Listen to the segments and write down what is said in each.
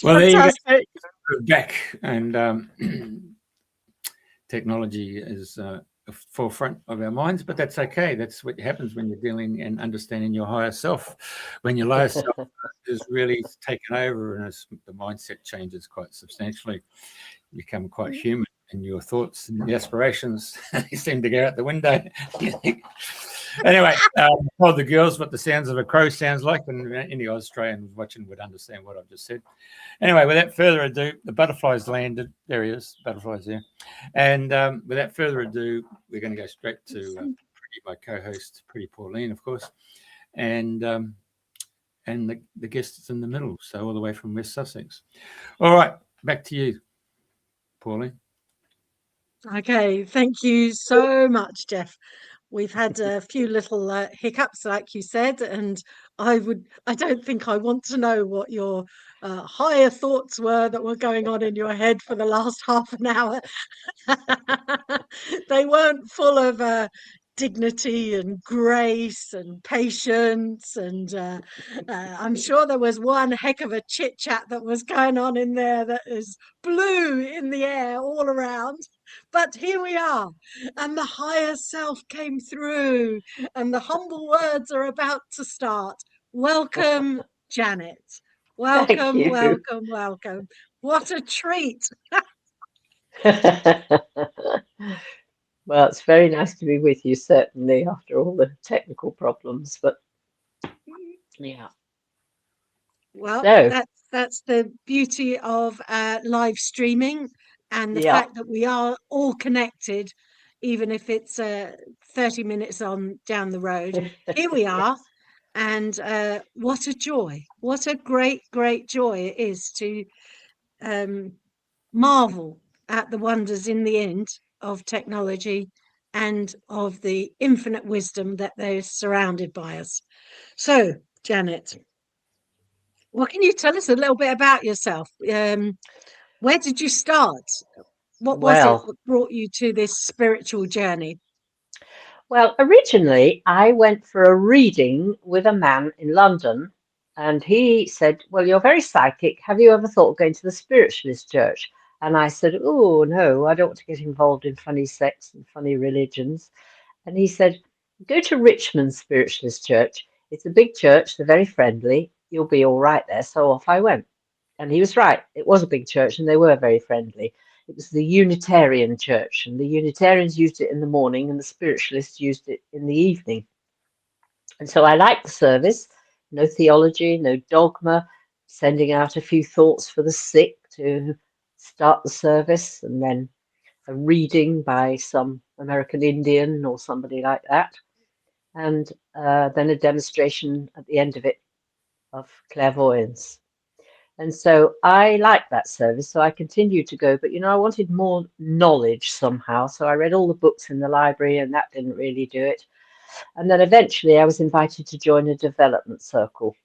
Well, there you go. Fantastic. We're back, and technology is the forefront of our minds, but that's okay. That's what happens when you're dealing and understanding your higher self. When your lower self is really taken over and the mindset changes quite substantially, you become quite human, and your thoughts and the aspirations seem to go out the window. Anyway, told the girls what the sounds of a crow sounds like, and any Australian watching would understand what I've just said. Anyway, without further ado, the butterfly's landed. There he is, butterfly's there. And without further ado, we're going to go straight to Priti, my co-host, Priti Pauline, of course, and the guest is in the middle, so all the way from West Sussex. All right, back to you, Pauline. Okay, thank you so much, Jeff. We've had a few little hiccups, like you said, and I don't think I want to know what your higher thoughts were that were going on in your head for the last half an hour. They weren't full of dignity and grace and patience, and I'm sure there was one heck of a chit chat that was going on in there that is blue in the air all around. But here we are, and the higher self came through, and the humble words are about to start. Welcome, Janet. Thank Welcome, you. welcome, welcome. What a treat. Well, it's very nice to be with you, certainly, after all the technical problems. But yeah, Well, so that's the beauty of live streaming, and the yeah, fact that we are all connected, even if it's 30 minutes on down the road. Here we are. yes, And what a joy, what a great, great joy it is to marvel at the wonders in the end of technology and of the infinite wisdom that they're surrounded by us. So, Janet, what can you tell us a little bit about yourself? Where did you start? What was it well, that brought you to this spiritual journey? well, originally I went for a reading with a man in London, and he said, "Well, you're very psychic. Have you ever thought of going to the spiritualist church?" And I said, "Oh, no, I don't want to get involved in funny sects and funny religions." And he said, "Go to Richmond Spiritualist Church. It's a big church. They're very friendly. You'll be all right there." So off I went. And he was right. It was a big church and they were very friendly. It was the Unitarian church, and the Unitarians used it in the morning and the spiritualists used it in the evening. And so I liked the service. No theology, no dogma, sending out a few thoughts for the sick to start the service, and then a reading by some American Indian or somebody like that, and then a demonstration at the end of it of clairvoyance. And so I liked that service, so I continued to go. But I wanted more knowledge somehow, so I read all the books in the library, and that didn't really do it. And then eventually I was invited to join a development circle.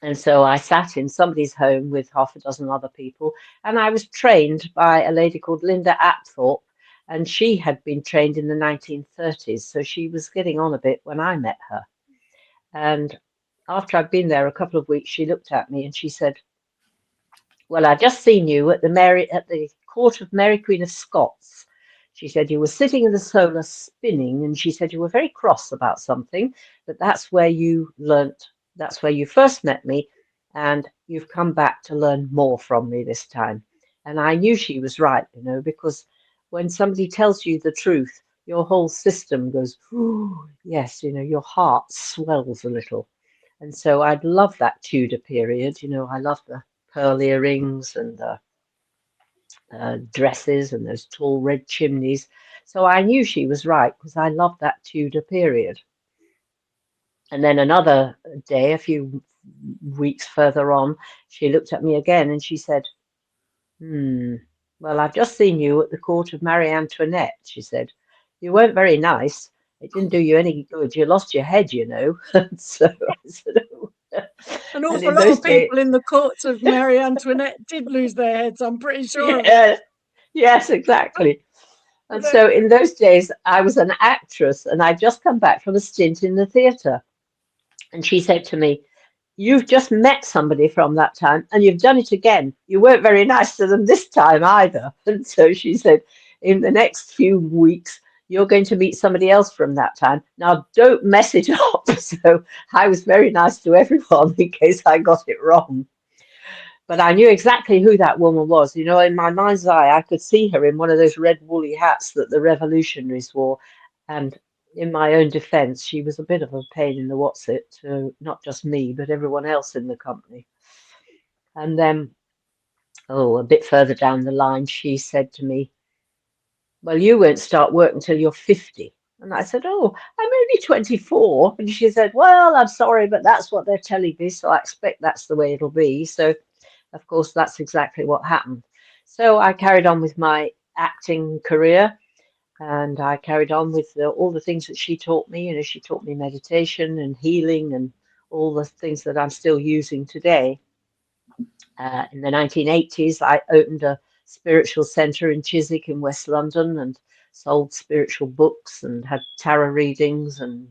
And so I sat in somebody's home with half a dozen other people, and I was trained by a lady called Linda Apthorpe, and she had been trained in the 1930s, so she was getting on a bit when I met her. And after I'd been there a couple of weeks, she looked at me and she said, "Well, I just seen you at the court of Mary Queen of Scots." She said you were sitting in the solar spinning, and she said you were very cross about something, but that's where you first met me, and you've come back to learn more from me this time. And I knew she was right, because when somebody tells you the truth, your whole system goes, "Ooh, yes," your heart swells a little. And so I'd love that Tudor period. I love the pearl earrings and the dresses and those tall red chimneys. So I knew she was right because I loved that Tudor period. And then another day, a few weeks further on, she looked at me again and she said, "Well, I've just seen you at the court of Marie Antoinette," she said. "You weren't very nice. It didn't do you any good. You lost your head, And so I said, "Oh." An And awful in lot those of days, people in the courts of Marie Antoinette did lose their heads. I'm pretty sure of it. yeah, yes, exactly. And so in those days, I was an actress and I'd just come back from a stint in the theatre. And she said to me, you've just met somebody from that time and you've done it again. You weren't very nice to them this time either. And so she said, in the next few weeks, you're going to meet somebody else from that time. Now, don't mess it up. So I was very nice to everyone in case I got it wrong. But I knew exactly who that woman was. You know, in my mind's eye, I could see her in one of those red woolly hats that the revolutionaries wore. And in my own defense, she was a bit of a pain in the what's it to not just me, but everyone else in the company. And then, a bit further down the line, she said to me, well, you won't start work until you're 50. And I said, oh, I'm only 24. And she said, well, I'm sorry, but that's what they're telling me. So I expect that's the way it'll be. So, of course, that's exactly what happened. So I carried on with my acting career. And I carried on with all the things that she taught me. You know, she taught me meditation and healing and all the things that I'm still using today. In the 1980s, I opened a spiritual centre in Chiswick in West London and sold spiritual books and had tarot readings and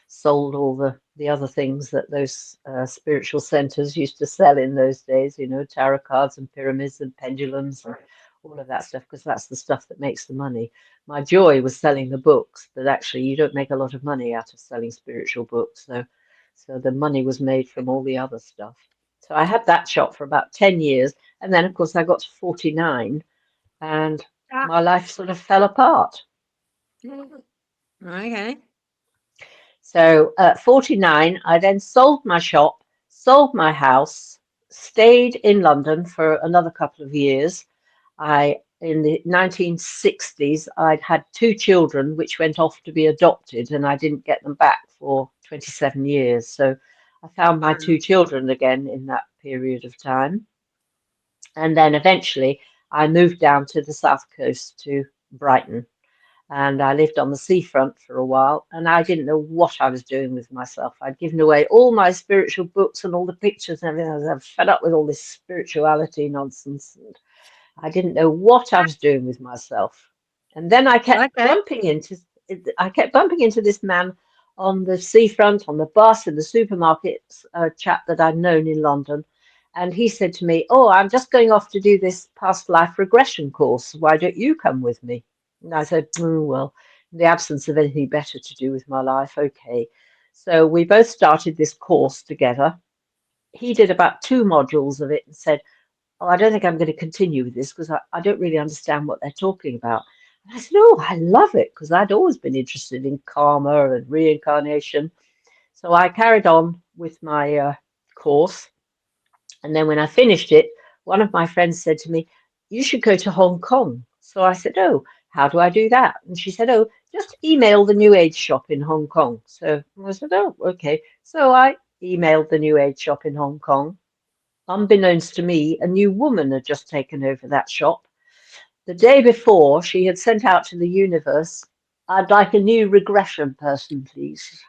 sold all the other things that those spiritual centres used to sell in those days, you know, tarot cards and pyramids and pendulums and all of that stuff, because that's the stuff that makes the money. My joy was selling the books, but actually you don't make a lot of money out of selling spiritual books. So the money was made from all the other stuff. So I had that shop for about 10 years. And then, of course, I got to 49 and my life sort of fell apart. Okay. So at 49, I then sold my shop, sold my house, stayed in London for another couple of years. In the 1960s, I'd had 2 children which went off to be adopted, and I didn't get them back for 27 years. So I found my 2 children again in that period of time. And then eventually I moved down to the south coast to Brighton. And I lived on the seafront for a while, and I didn't know what I was doing with myself. I'd given away all my spiritual books and all the pictures and everything. I was fed up with all this spirituality nonsense. And I didn't know what I was doing with myself. And then I kept bumping into this man on the seafront, on the bus, in the supermarkets, a chap that I'd known in London. And he said to me, oh, I'm just going off to do this past life regression course. Why don't you come with me? And I said, oh, well, in the absence of anything better to do with my life, okay. So we both started this course together. He did about 2 modules of it and said, oh, I don't think I'm going to continue with this because I don't really understand what they're talking about. And I said, oh, I love it, because I'd always been interested in karma and reincarnation. So I carried on with my course. And then when I finished it, one of my friends said to me, you should go to Hong Kong. So I said, oh, how do I do that? And she said, oh, just email the New Age shop in Hong Kong. So I said, oh, okay. So I emailed the New Age shop in Hong Kong. Unbeknownst to me, a new woman had just taken over that shop. The day before, she had sent out to the universe, I'd like a new regression person, please.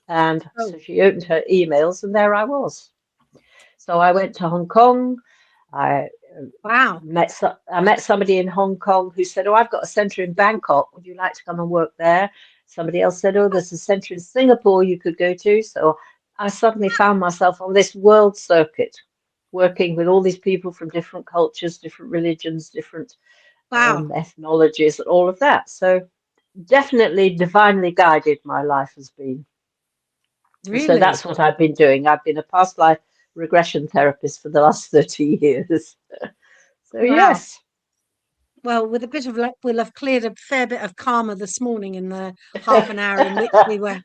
And so she opened her emails, and there I was. So I went to Hong Kong. I met somebody in Hong Kong who said, oh, I've got a centre in Bangkok. Would you like to come and work there? Somebody else said, oh, there's a centre in Singapore you could go to. So I suddenly found myself on this world circuit, working with all these people from different cultures, different religions, different ethnologies, all of that. So definitely divinely guided my life has been. Really? So that's what I've been doing. I've been a past life regression therapist for the last 30 years. So yes. Well, with a bit of luck, we'll have cleared a fair bit of karma this morning in the half an hour in which we were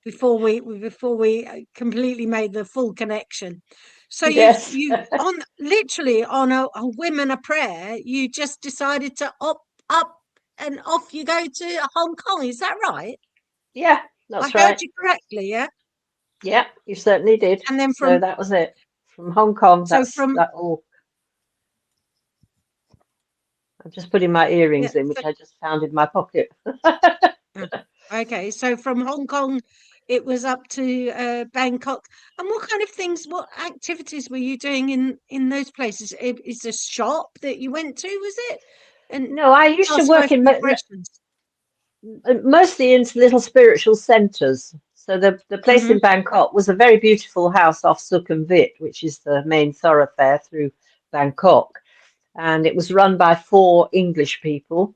before we completely made the full connection. So yes. you on literally on a whim and a prayer, you just decided to up and off you go to Hong Kong. Is that right? Yeah, that's right. I heard you correctly, yeah? Yeah, you certainly did. And then so that was it. From Hong Kong, that all. I'm just putting my earrings in, which I just found in my pocket. Okay, so from Hong Kong, it was up to Bangkok. And what activities were you doing in those places? Is a shop that you went to, was it? And no, I used to work in mostly in little spiritual centres. So the place in Bangkok was a very beautiful house off Sukhumvit, which is the main thoroughfare through Bangkok. And it was run by 4 English people.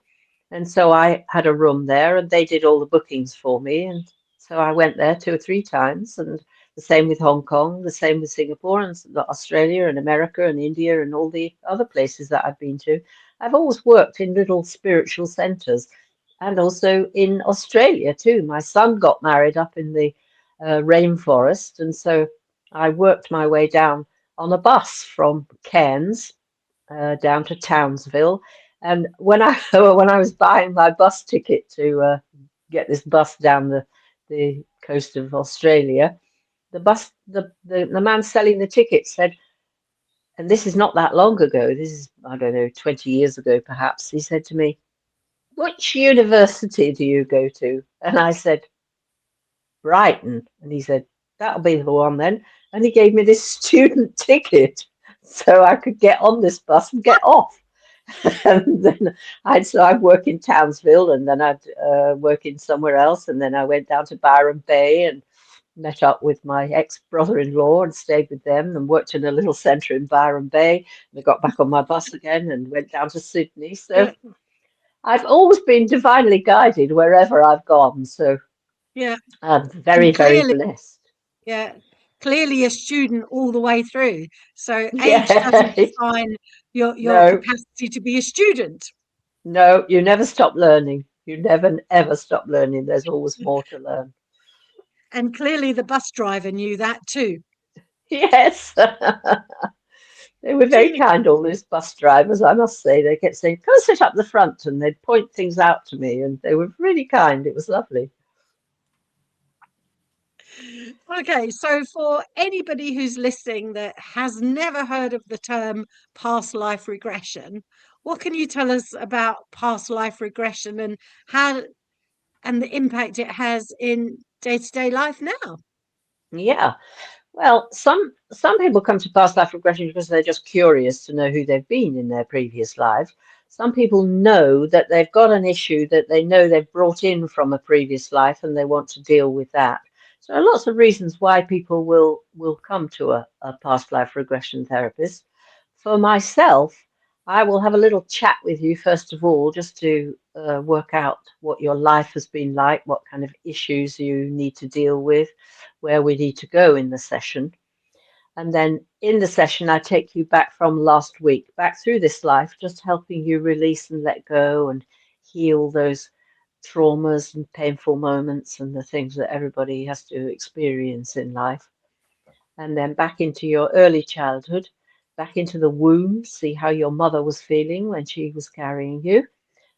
And so I had a room there and they did all the bookings for me. And so I went there 2 or 3 times. And the same with Hong Kong, the same with Singapore and Australia and America and India and all the other places that I've been to. I've always worked in little spiritual centers and also in Australia too. My son got married up in the rainforest. And so I worked my way down on a bus from Cairns down to Townsville. And when I when I was buying my bus ticket to get this bus down the coast of Australia, the man selling the ticket said, and this is not that long ago, this is, I don't know, 20 years ago perhaps, he said to me, "Which university do you go to?" And I said, "Brighton." And he said, "That'll be the one then." And he gave me this student ticket so I could get on this bus and get off. And then I'd work in Townsville, and then I'd work in somewhere else, and then I went down to Byron Bay and met up with my ex-brother-in-law and stayed with them and worked in a little centre in Byron Bay. And I got back on my bus again and went down to Sydney. So I've always been divinely guided wherever I've gone. So Yeah. I'm very, very blessed. Yeah. Clearly a student all the way through. So age Yeah. doesn't define your No. capacity to be a student. No, you never stop learning. You never, ever stop learning. There's always more to learn. And clearly the bus driver knew that too. Yes. They were very kind, all those bus drivers, I must say. They kept saying, "Come sit up the front," and they'd point things out to me, and they were really kind. It was lovely. Okay, so for anybody who's listening that has never heard of the term past life regression, what can you tell us about past life regression and how and the impact it has in day-to-day life now? Yeah. Well, some people come to past life regression because they're just curious to know who they've been in their previous life. Some people know that they've got an issue that they know they've brought in from a previous life and they want to deal with that. So there are lots of reasons why people will come to a past life regression therapist. For myself, I will have a little chat with you first of all, just to work out what your life has been like, what kind of issues you need to deal with, where we need to go in the session. And then in the session, I take you back from last week, back through this life, just helping you release and let go and heal those traumas and painful moments and the things that everybody has to experience in life. And then back into your early childhood, back into the womb, see how your mother was feeling when she was carrying you,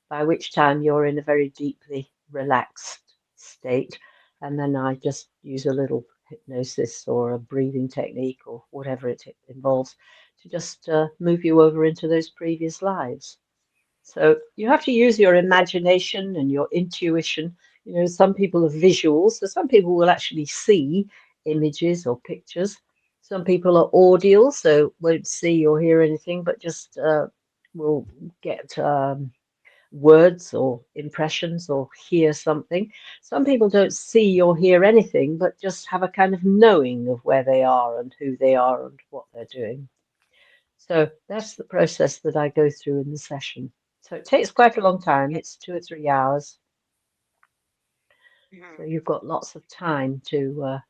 by which time you're in a very deeply relaxed state. And then I just use a little hypnosis or a breathing technique or whatever it involves to just move you over into those previous lives. So you have to use your imagination and your intuition. You know, some people are visual, so some people will actually see images or pictures. Some people are audial, so won't see or hear anything, but just will get words or impressions or hear something. Some people don't see or hear anything, but just have a kind of knowing of where they are and who they are and what they're doing. So that's the process that I go through in the session. So it takes quite a long time. It's 2 or 3 hours. So you've got lots of time to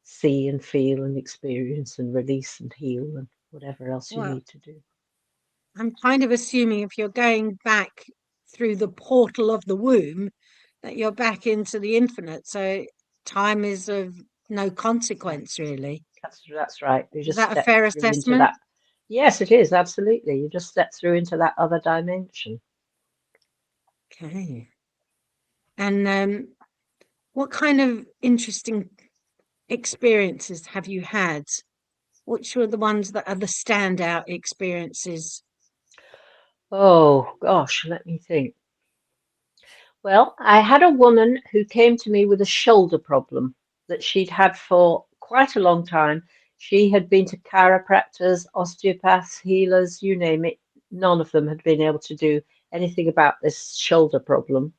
see and feel and experience and release and heal and whatever else you need to do. I'm kind of assuming if you're going back through the portal of the womb, that you're back into the infinite. So time is of no consequence, really. That's right. You just Is that a step fair through into assessment? that. Yes, it is. Absolutely. You just step through into that other dimension. Okay. And what kind of interesting experiences have you had? Which were the ones that are the standout experiences? Oh, gosh, let me think. Well, I had a woman who came to me with a shoulder problem that she'd had for quite a long time. She had been to chiropractors, osteopaths, healers, you name it. None of them had been able to do anything about this shoulder problem.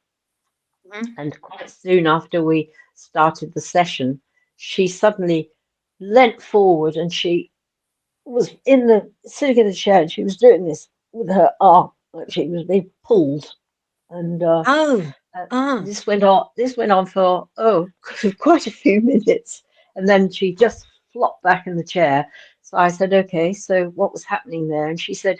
Mhm. And quite soon after we started the session, she suddenly leant forward and she was sitting in the chair and she was doing this with her arm, like she was being pulled. And Oh, uh, ah, this went on. This went on for quite a few minutes, and then she just flopped back in the chair. So I said, "Okay, so what was happening there?" And she said,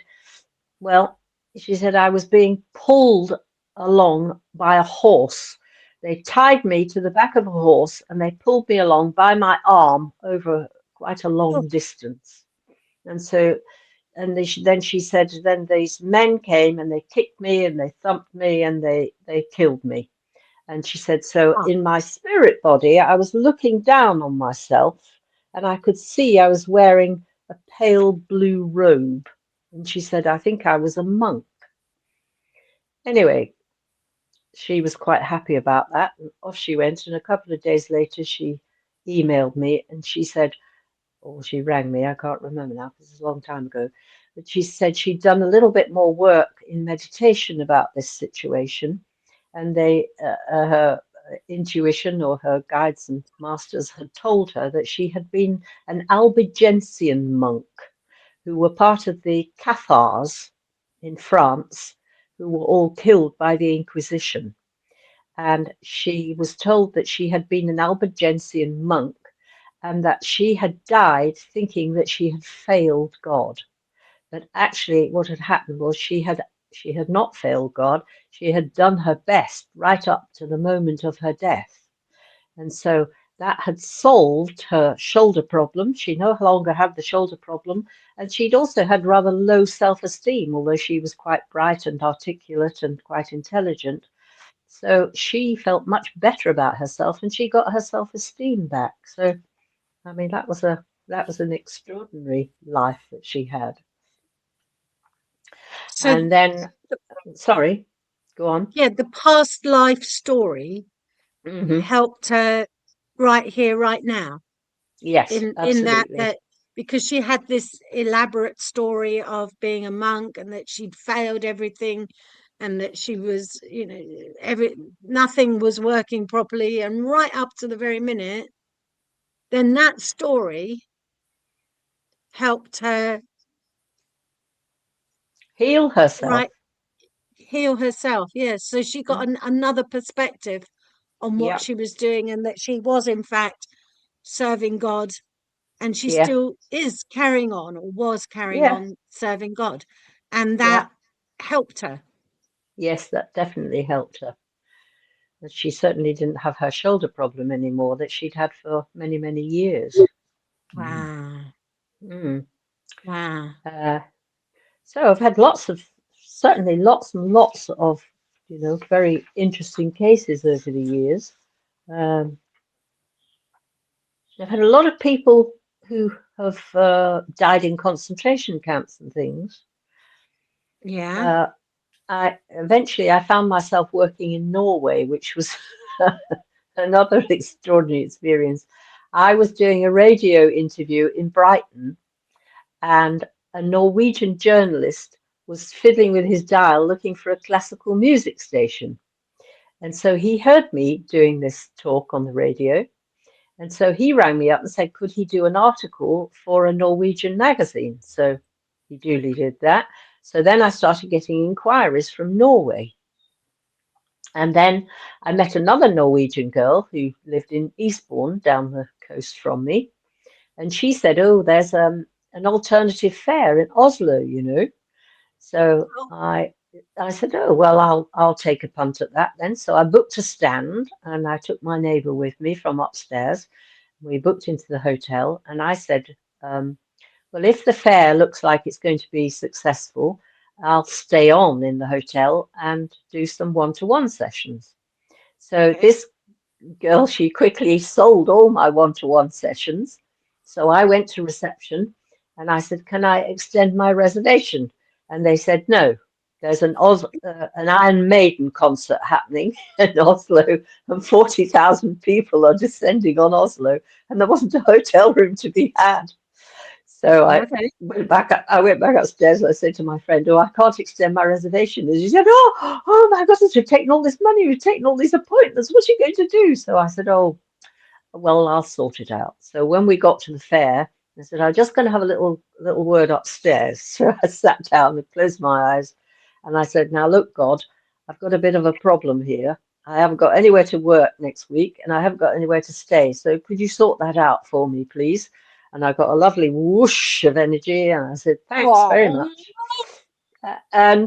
"Well," she said, "I was being pulled along by a horse. They tied me to the back of a horse, and they pulled me along by my arm over quite a oh, long distance." And so then she said, then these men came and they kicked me and they thumped me and they killed me. And she said, so ah. in my spirit body, I was looking down on myself and I could see I was wearing a pale blue robe. And she said, I think I was a monk. Anyway, she was quite happy about that. And off she went. And a couple of days later, she emailed me and she said, or she rang me, I can't remember now because it's a long time ago. But she said she'd done a little bit more work in meditation about this situation, and her intuition or her guides and masters had told her that she had been an Albigensian monk who were part of the Cathars in France, who were all killed by the Inquisition. And she was told that she had been an Albigensian monk and that she had died thinking that she had failed God. But actually, what had happened was she had not failed God. She had done her best right up to the moment of her death, and so that had solved her shoulder problem. She no longer had the shoulder problem, and she'd also had rather low self-esteem, although she was quite bright and articulate and quite intelligent. So she felt much better about herself, and she got her self-esteem back. So I mean, that was an extraordinary life that she had. So, And then, the- sorry, go on. yeah, the past life story Hmm. helped her right here, right now. Yes, In absolutely. that because she had this elaborate story of being a monk and that she'd failed everything and that she was, nothing was working properly, and right up to the very minute, then that story helped her Heal herself. right heal herself. Yes, so she got Mm. another perspective on what Yeah, she was doing, and that she was in fact serving God, and she yeah, still is carrying on, or was carrying yeah, on serving God, and yeah. that helped her. Yes, that definitely helped her. And she certainly didn't have her shoulder problem anymore that she'd had for many, many years. Mm. Wow. Mm. Wow. Uh, so I've had certainly lots and lots of, very interesting cases over the years. Um, I've had a lot of people who have died in concentration camps and things. Yeah. Uh, I found myself working in Norway, which was another extraordinary experience. I was doing a radio interview in Brighton, and a Norwegian journalist was fiddling with his dial looking for a classical music station. And so he heard me doing this talk on the radio. And so he rang me up and said, could he do an article for a Norwegian magazine? So he duly did that. So then I started getting inquiries from Norway. And then I met another Norwegian girl who lived in Eastbourne down the coast from me. And she said, oh, there's an alternative fair in Oslo. So Oh, I said, oh, well, I'll take a punt at that then. So I booked a stand and I took my neighbour with me from upstairs. We booked into the hotel and I said, well, if the fair looks like it's going to be successful, I'll stay on in the hotel and do some one-to-one sessions. So okay. this girl, she quickly sold all my one-to-one sessions. So I went to reception and I said, can I extend my reservation? And they said, no, there's an Iron Maiden concert happening in Oslo and 40,000 people are descending on Oslo and there wasn't a hotel room to be had. So I Okay. went back upstairs and I said to my friend, "Oh, I can't extend my reservation." And she said, "Oh my goodness, we've taken all this money, we've taken all these appointments. What's she going to do?" So I said, "Oh, well, I'll sort it out." So when we got to the fair, I said, "I'm just going to have a little word upstairs." So I sat down and closed my eyes, and I said, "Now look, God, I've got a bit of a problem here. I haven't got anywhere to work next week, and I haven't got anywhere to stay. So could you sort that out for me, please?" And I got a lovely whoosh of energy, and I said, "Thanks very Oh, much." And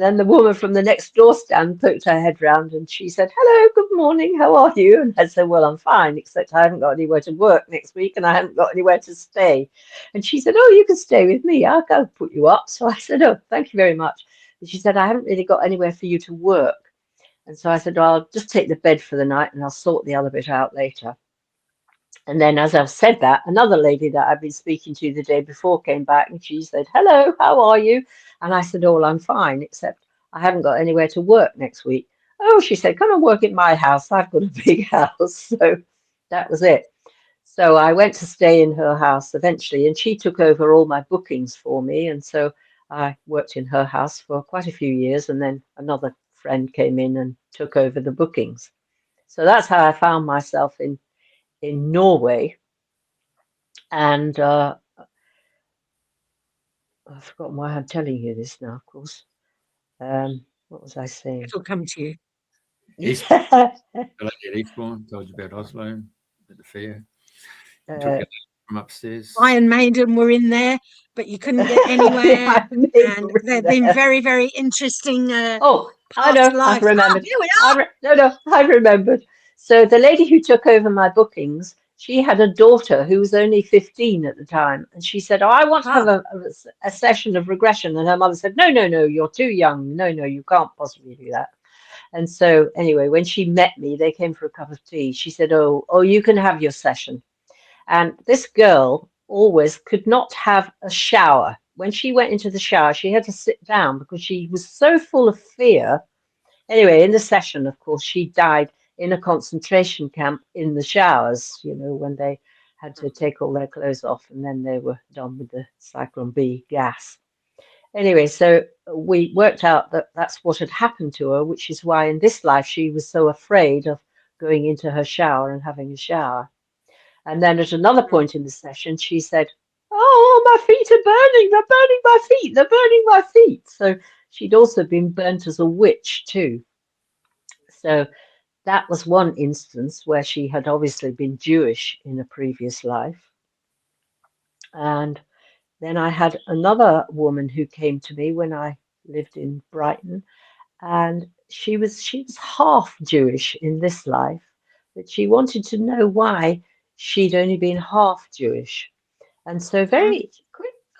then the woman from the next door stand poked her head round and she said, "Hello, good morning, how are you?" And I said, "Well, I'm fine, except I haven't got anywhere to work next week and I haven't got anywhere to stay." And she said, "Oh, you can stay with me. I'll go put you up." So I said, "Oh, thank you very much." And she said, "I haven't really got anywhere for you to work." And so I said, "Well, I'll just take the bed for the night and I'll sort the other bit out later." And then, as I've said that, another lady that I've been speaking to the day before came back and she said, "Hello, how are you?" And I said, "Oh, I'm fine, except I haven't got anywhere to work next week." "Oh," she said, "come and work at my house. I've got a big house." So that was it. So I went to stay in her house eventually, and she took over all my bookings for me. And so I worked in her house for quite a few years. And then another friend came in and took over the bookings. So that's how I found myself in Norway. And I've forgotten why I'm telling you this now, of course. What was I saying? it'll come to you. Eastbourne. Yeah. I like at Eastbourne. Told you about Oslo at the fair. And took Uh, you from upstairs. Iron Maiden were in there, but you couldn't get the anywhere. Iron Maiden And were there in have been there. very, very interesting Oh, I past know, I've lives. Ah, remembered. here we No, I remembered. So the lady who took over my bookings, she had a daughter who was only 15 at the time. And she said, "Oh, I want to are. have a session of regression." And her mother said, "No, no, no, you're too young. No, no, you can't possibly do that." And so anyway, when she met me, they came for a cup of tea. She said, "Oh, you can have your session." And this girl always could not have a shower. When she went into the shower, she had to sit down because she was so full of fear. Anyway, in the session, of course, she died in a concentration camp in the showers, when they had to take all their clothes off and then they were done with the Cyclone B gas. Anyway, so we worked out that that's what had happened to her, which is why in this life she was so afraid of going into her shower and having a shower. And then at another point in the session, she said, "Oh, my feet are burning. They're burning my feet. They're burning my feet." So she'd also been burnt as a witch too. So that was one instance where she had obviously been Jewish in a previous life. And then I had another woman who came to me when I lived in Brighton, and she was half Jewish in this life, but she wanted to know why she'd only been half Jewish. And so very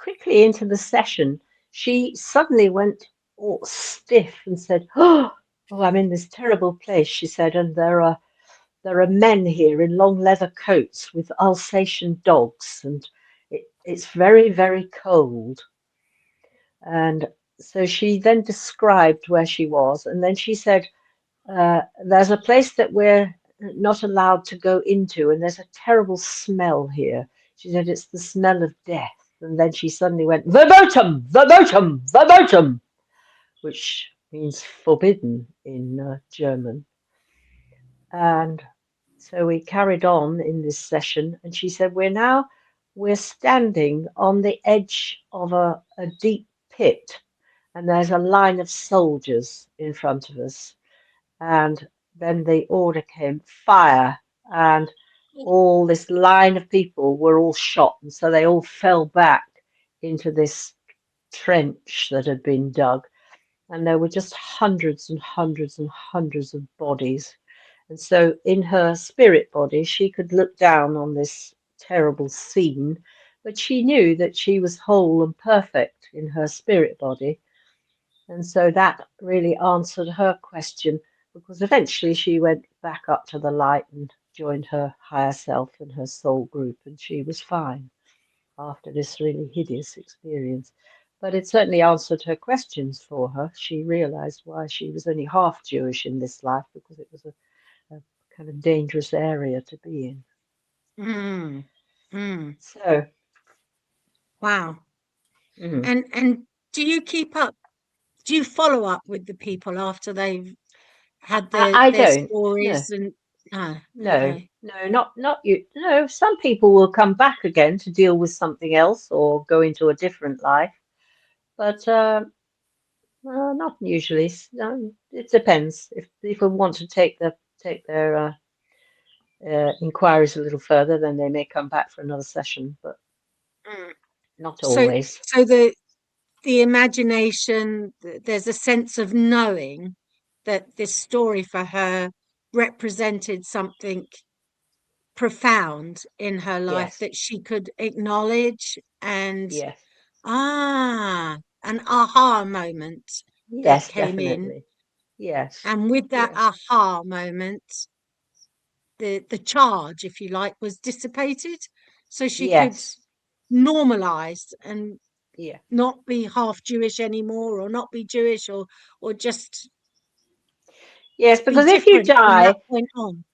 quickly into the session, she suddenly went all stiff and said, "Oh, I'm in this terrible place," she said, "and there are men here in long leather coats with Alsatian dogs, and it's very, very cold." And so she then described where she was, and then she said, "There's a place that we're not allowed to go into, and there's a terrible smell here." She said, "It's the smell of death." And then she suddenly went, "Verboten, verboten, verboten," which means forbidden in German. And so we carried on in this session, and she said, we're standing on the edge of a deep pit, and there's a line of soldiers in front of us." And then the order came, "Fire," and all this line of people were all shot, and so they all fell back into this trench that had been dug, and there were just hundreds and hundreds and hundreds of bodies. And so in her spirit body, she could look down on this terrible scene, but she knew that she was whole and perfect in her spirit body. And so that really answered her question, because eventually she went back up to the light and joined her higher self and her soul group, and she was fine after this really hideous experience. But it certainly answered her questions for her. She realized why she was only half Jewish in this life, because it was a kind of dangerous area to be in. Mm. Mm. So Wow. Mhm. And do you keep up? Do you follow up with the people after they've had I their don't. No, stories and no, okay. no, not you. No, some people will come back again to deal with something else or go into a different life, but not usually. It depends. If people want to take their inquiries a little further, then they may come back for another session, but Mm. not So always. so the imagination, there's a sense of knowing that this story for her represented something profound in her life Yes, that she could acknowledge and yes, an aha moment that yes, came in. definitely. Yes, And with that yes, aha moment, the charge, if you like, was dissipated. So she could yes, normalize and yeah. not be half Jewish anymore, or not be Jewish, or just Yes, be because different from that point on.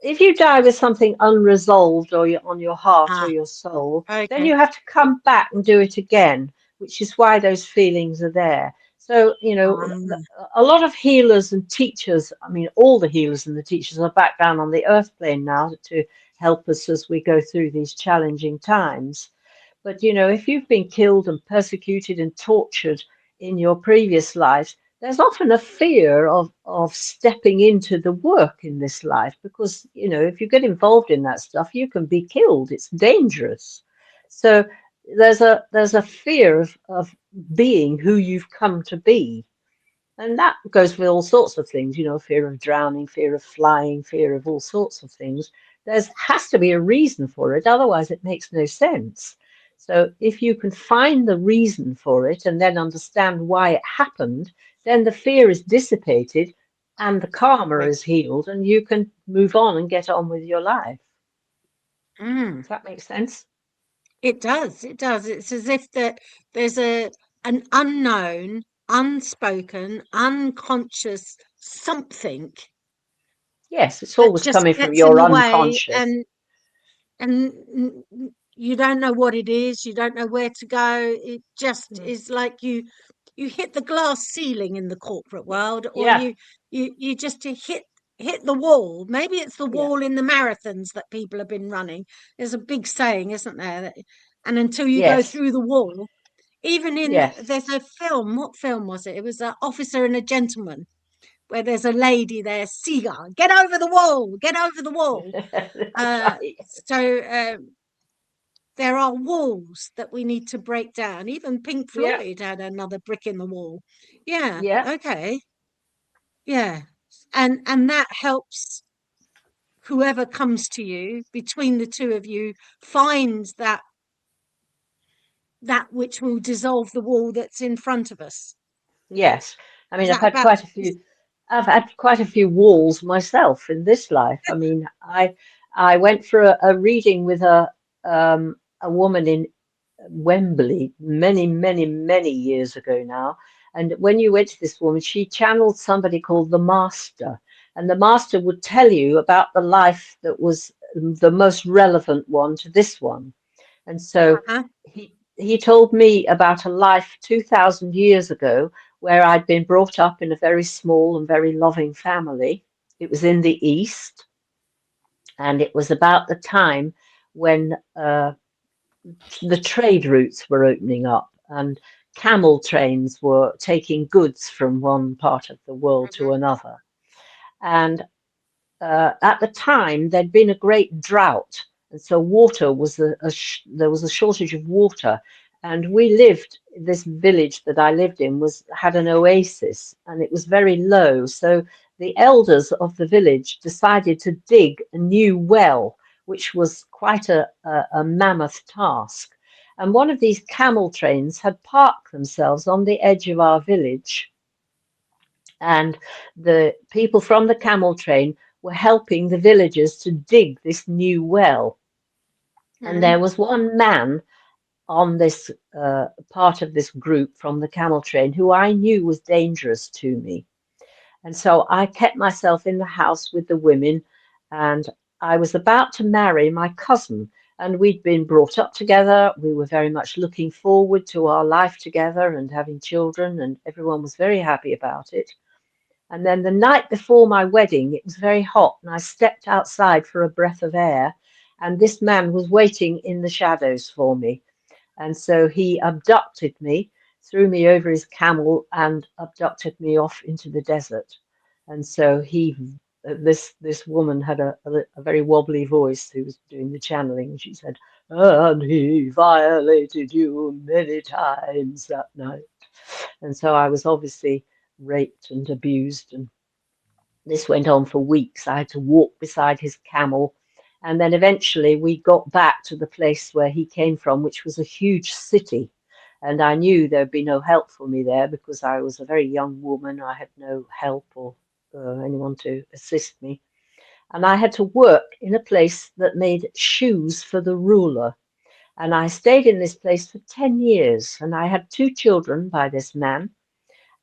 if you die with something unresolved or on your heart or Ah, your soul, then okay. you have to come back and do it again, which is why those feelings are there. So, Ah, a lot of healers and teachers, I mean, all the healers and the teachers are back down on the earth plane now to help us as we go through these challenging times. But if you've been killed and persecuted and tortured in your previous lives, there's often a fear of stepping into the work in this life because, if you get involved in that stuff, you can be killed. It's dangerous. So there's a fear of being who you've come to be. And that goes with all sorts of things, fear of drowning, fear of flying, fear of all sorts of things. There has to be a reason for it, otherwise it makes no sense. So if you can find the reason for it and then understand why it happened, then the fear is dissipated and the karma right. is healed and you can move on and get on with your life. Mm, Does that make sense? it does. It does. It's as if there's an unknown, unspoken, unconscious something Yes, it's that always just coming from gets in your the way, unconscious. and you don't know what it is, you don't know where to go. It just Mm. is like you hit the glass ceiling in the corporate world, or Yeah, you just hit the wall. Maybe it's the yeah, wall in the marathons that people have been running. There's a big saying, isn't there, and until you go yes, through the wall, even in yes. there's a film. What film was it? It was Officer and a Gentleman, where there's a lady there, Seagull, get over the wall, get over the wall. That's uh right. so there are walls that we need to break down. Even Pink Yeah, Floyd had another brick in the wall. Yeah, yeah. okay. Yeah. And that helps whoever comes to you, between the two of you, finds that which will dissolve the wall that's in front of us. Yes. I Is mean, that about I've had quite a few walls myself in this life. I mean, I went for a reading with a woman in Wembley many, many, many years ago now. And when you went to this woman, she channeled somebody called the Master. And the Master would tell you about the life that was the most relevant one to this one. And so uh-huh. he told me about a life 2,000 years ago where I'd been brought up in a very small and very loving family. It was in the East, and it was about the time when the trade routes were opening up and camel trains were taking goods from one part of the world to Hmm. another. And at the time, there'd been a great drought, and so water was there was a shortage of water. And we lived, this village that I lived in had an oasis, and it was very low. So the elders of the village decided to dig a new well, which was quite a mammoth task. And one of these camel trains had parked themselves on the edge of our village, and the people from the camel train were helping the villagers to dig this new well. And Hmm. there was one man on this part of this group from the camel train who I knew was dangerous to me. And so I kept myself in the house with the women, and I was about to marry my cousin. And we'd been brought up together. We were very much looking forward to our life together and having children, and everyone was very happy about it. And then the night before my wedding, it was very hot, and I stepped outside for a breath of air, and this man was waiting in the shadows for me. And so he abducted me, threw me over his camel, and abducted me off into the desert. And so this woman had a very wobbly voice who was doing the channeling. She said, "And he violated you many times that night." And so I was obviously raped and abused, and this went on for weeks. I had to walk beside his camel. And then eventually we got back to the place where he came from, which was a huge city. And I knew there'd be no help for me there because I was a very young woman. I had no help or anyone to assist me. And I had to work in a place that made shoes for the ruler. And I stayed in this place for 10 years. And I had 2 children by this man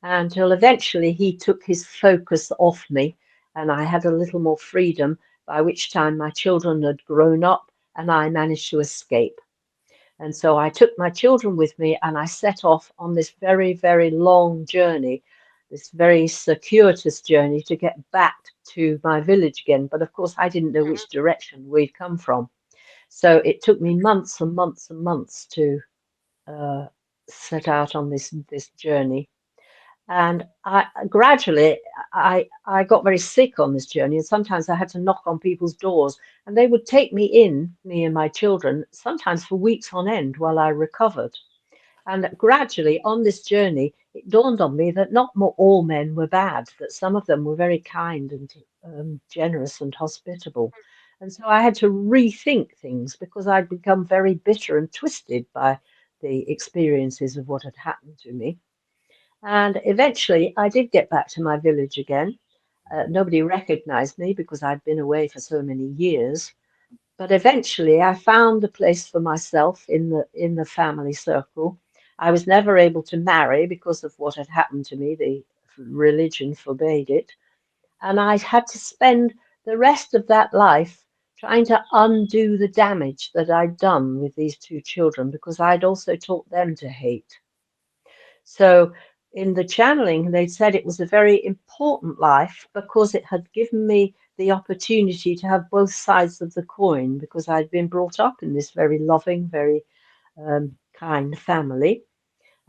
until eventually he took his focus off me and I had a little more freedom, by which time my children had grown up and I managed to escape. And so I took my children with me and I set off on this very, very long journey, this very circuitous journey to get back to my village again. But of course, I didn't know which direction we'd come from. So it took me months and months and months to set out on this journey. And I gradually I got very sick on this journey, and sometimes I had to knock on people's doors, and they would take me in, me and my children, sometimes for weeks on end while I recovered. And gradually on this journey, it dawned on me that not all men were bad, that some of them were very kind and generous and hospitable. And so I had to rethink things because I'd become very bitter and twisted by the experiences of what had happened to me. And eventually I did get back to my village again. Nobody recognized me because I'd been away for so many years. But eventually I found a place for myself in the family circle. I was never able to marry because of what had happened to me. The religion forbade it. And I had to spend the rest of that life trying to undo the damage that I'd done with these 2 children because I'd also taught them to hate. So in the channeling, they said it was a very important life because it had given me the opportunity to have both sides of the coin because I'd been brought up in this very loving, very kind family.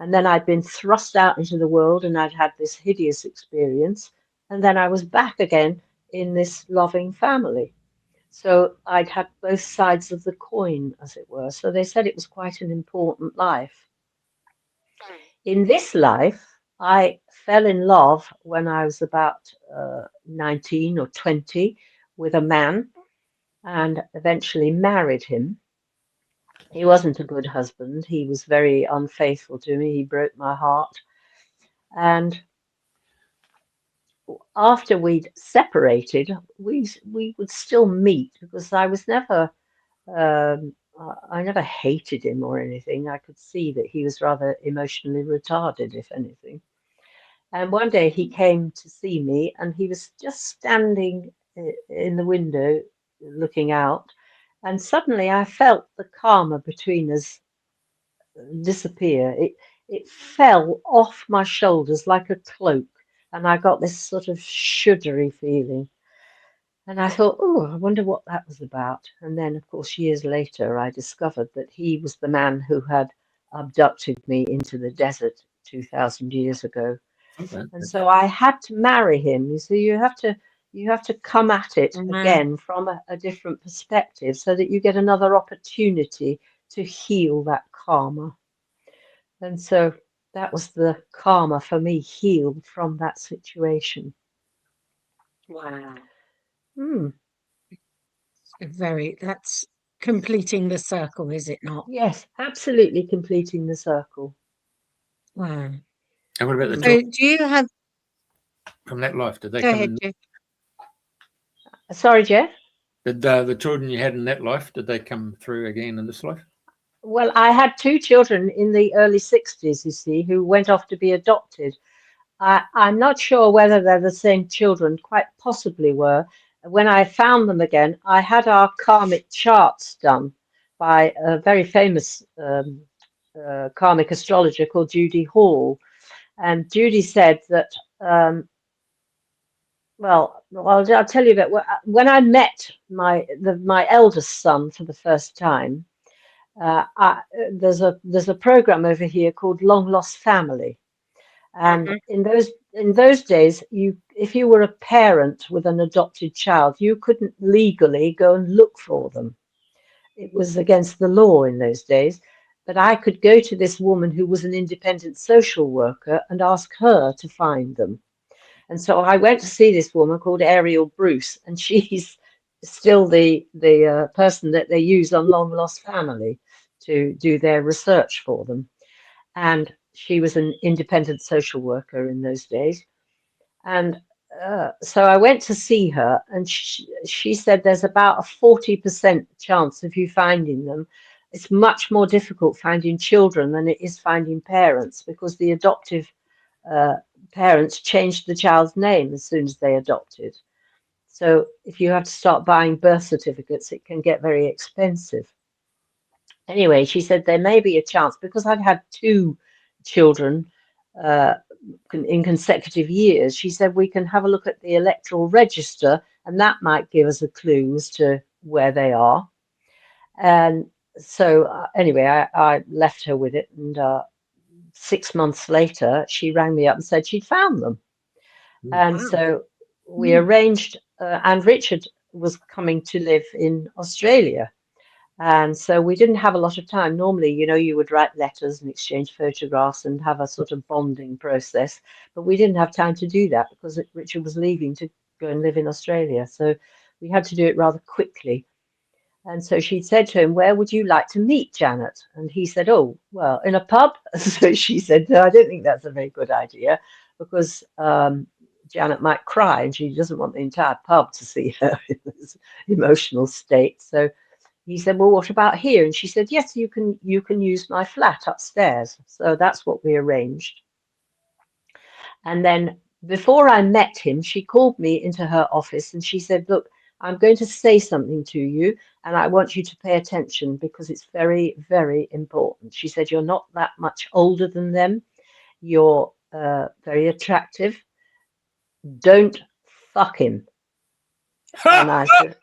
And then I'd been thrust out into the world and I'd had this hideous experience. And then I was back again in this loving family. So I'd had both sides of the coin, as it were. So they said it was quite an important life. In this life, I fell in love when I was about 19 or 20 with a man and eventually married him. He wasn't a good husband. He was very unfaithful to me. He broke my heart. And after we'd separated, we would still meet because I was never, I never hated him or anything. I could see that he was rather emotionally retarded, if anything. And one day he came to see me and he was just standing in the window looking out. And suddenly I felt the karma between us disappear. It fell off my shoulders like a cloak. And I got this sort of shuddery feeling. And I thought, oh, I wonder what that was about. And then, of course, years later, I discovered that he was the man who had abducted me into the desert 2,000 years ago. Okay. And so I had to marry him. You see, you have to come at it again from a different perspective so that you get another opportunity to heal that karma. And so that was the karma for me, healed from that situation. Wow. Hmm. That's completing the circle, is it not? Yes, absolutely completing the circle. Wow. And what about the So children do you have, from that life? Did they go come ahead, in? Jeff. Sorry, Jeff? Did the children you had in that life, did they come through again in this life? Well, I had 2 children in the early 60s, you see, who went off to be adopted. I'm not sure whether they're the same children, quite possibly were. When I found them again, I had our karmic charts done. by a very famous karmic astrologer called Judy Hall. And Judy said that, I'll tell you that when I met my eldest son for the first time, there's a program over here called Long Lost Family. And in those days, if you were a parent with an adopted child, you couldn't legally go and look for them. It was against the law in those days. But I could go to this woman who was an independent social worker and ask her to find them. And so I went to see this woman called Ariel Bruce, and she's still the person that they use on Long Lost Family to do their research for them. And she was an independent social worker in those days. And so I went to see her, and she said there's about a 40% chance of you finding them. It's much more difficult finding children than it is finding parents, because the adoptive parents changed the child's name as soon as they adopted. So if you have to start buying birth certificates, it can get very expensive. Anyway, she said there may be a chance, because I'd had 2 children in consecutive years. She said we can have a look at the electoral register, and that might give us a clue as to where they are. And so anyway, I left her with it, and 6 months later, she rang me up and said she'd found them. And so we arranged, and Richard was coming to live in Australia. And so we didn't have a lot of time. Normally, you would write letters and exchange photographs and have a sort of bonding process. But we didn't have time to do that because Richard was leaving to go and live in Australia. So we had to do it rather quickly. And so she said to him, "Where would you like to meet, Janet?" And he said, "Oh, well, in a pub." So she said, "No, I don't think that's a very good idea, because Janet might cry and she doesn't want the entire pub to see her in this emotional state." So he said, "Well, what about here?" And she said, "Yes, you can use my flat upstairs." So that's what we arranged. And then before I met him, she called me into her office and she said, "Look, I'm going to say something to you, and I want you to pay attention because it's very, very important." She said, "You're not that much older than them. You're very attractive. Don't fuck him." And I said,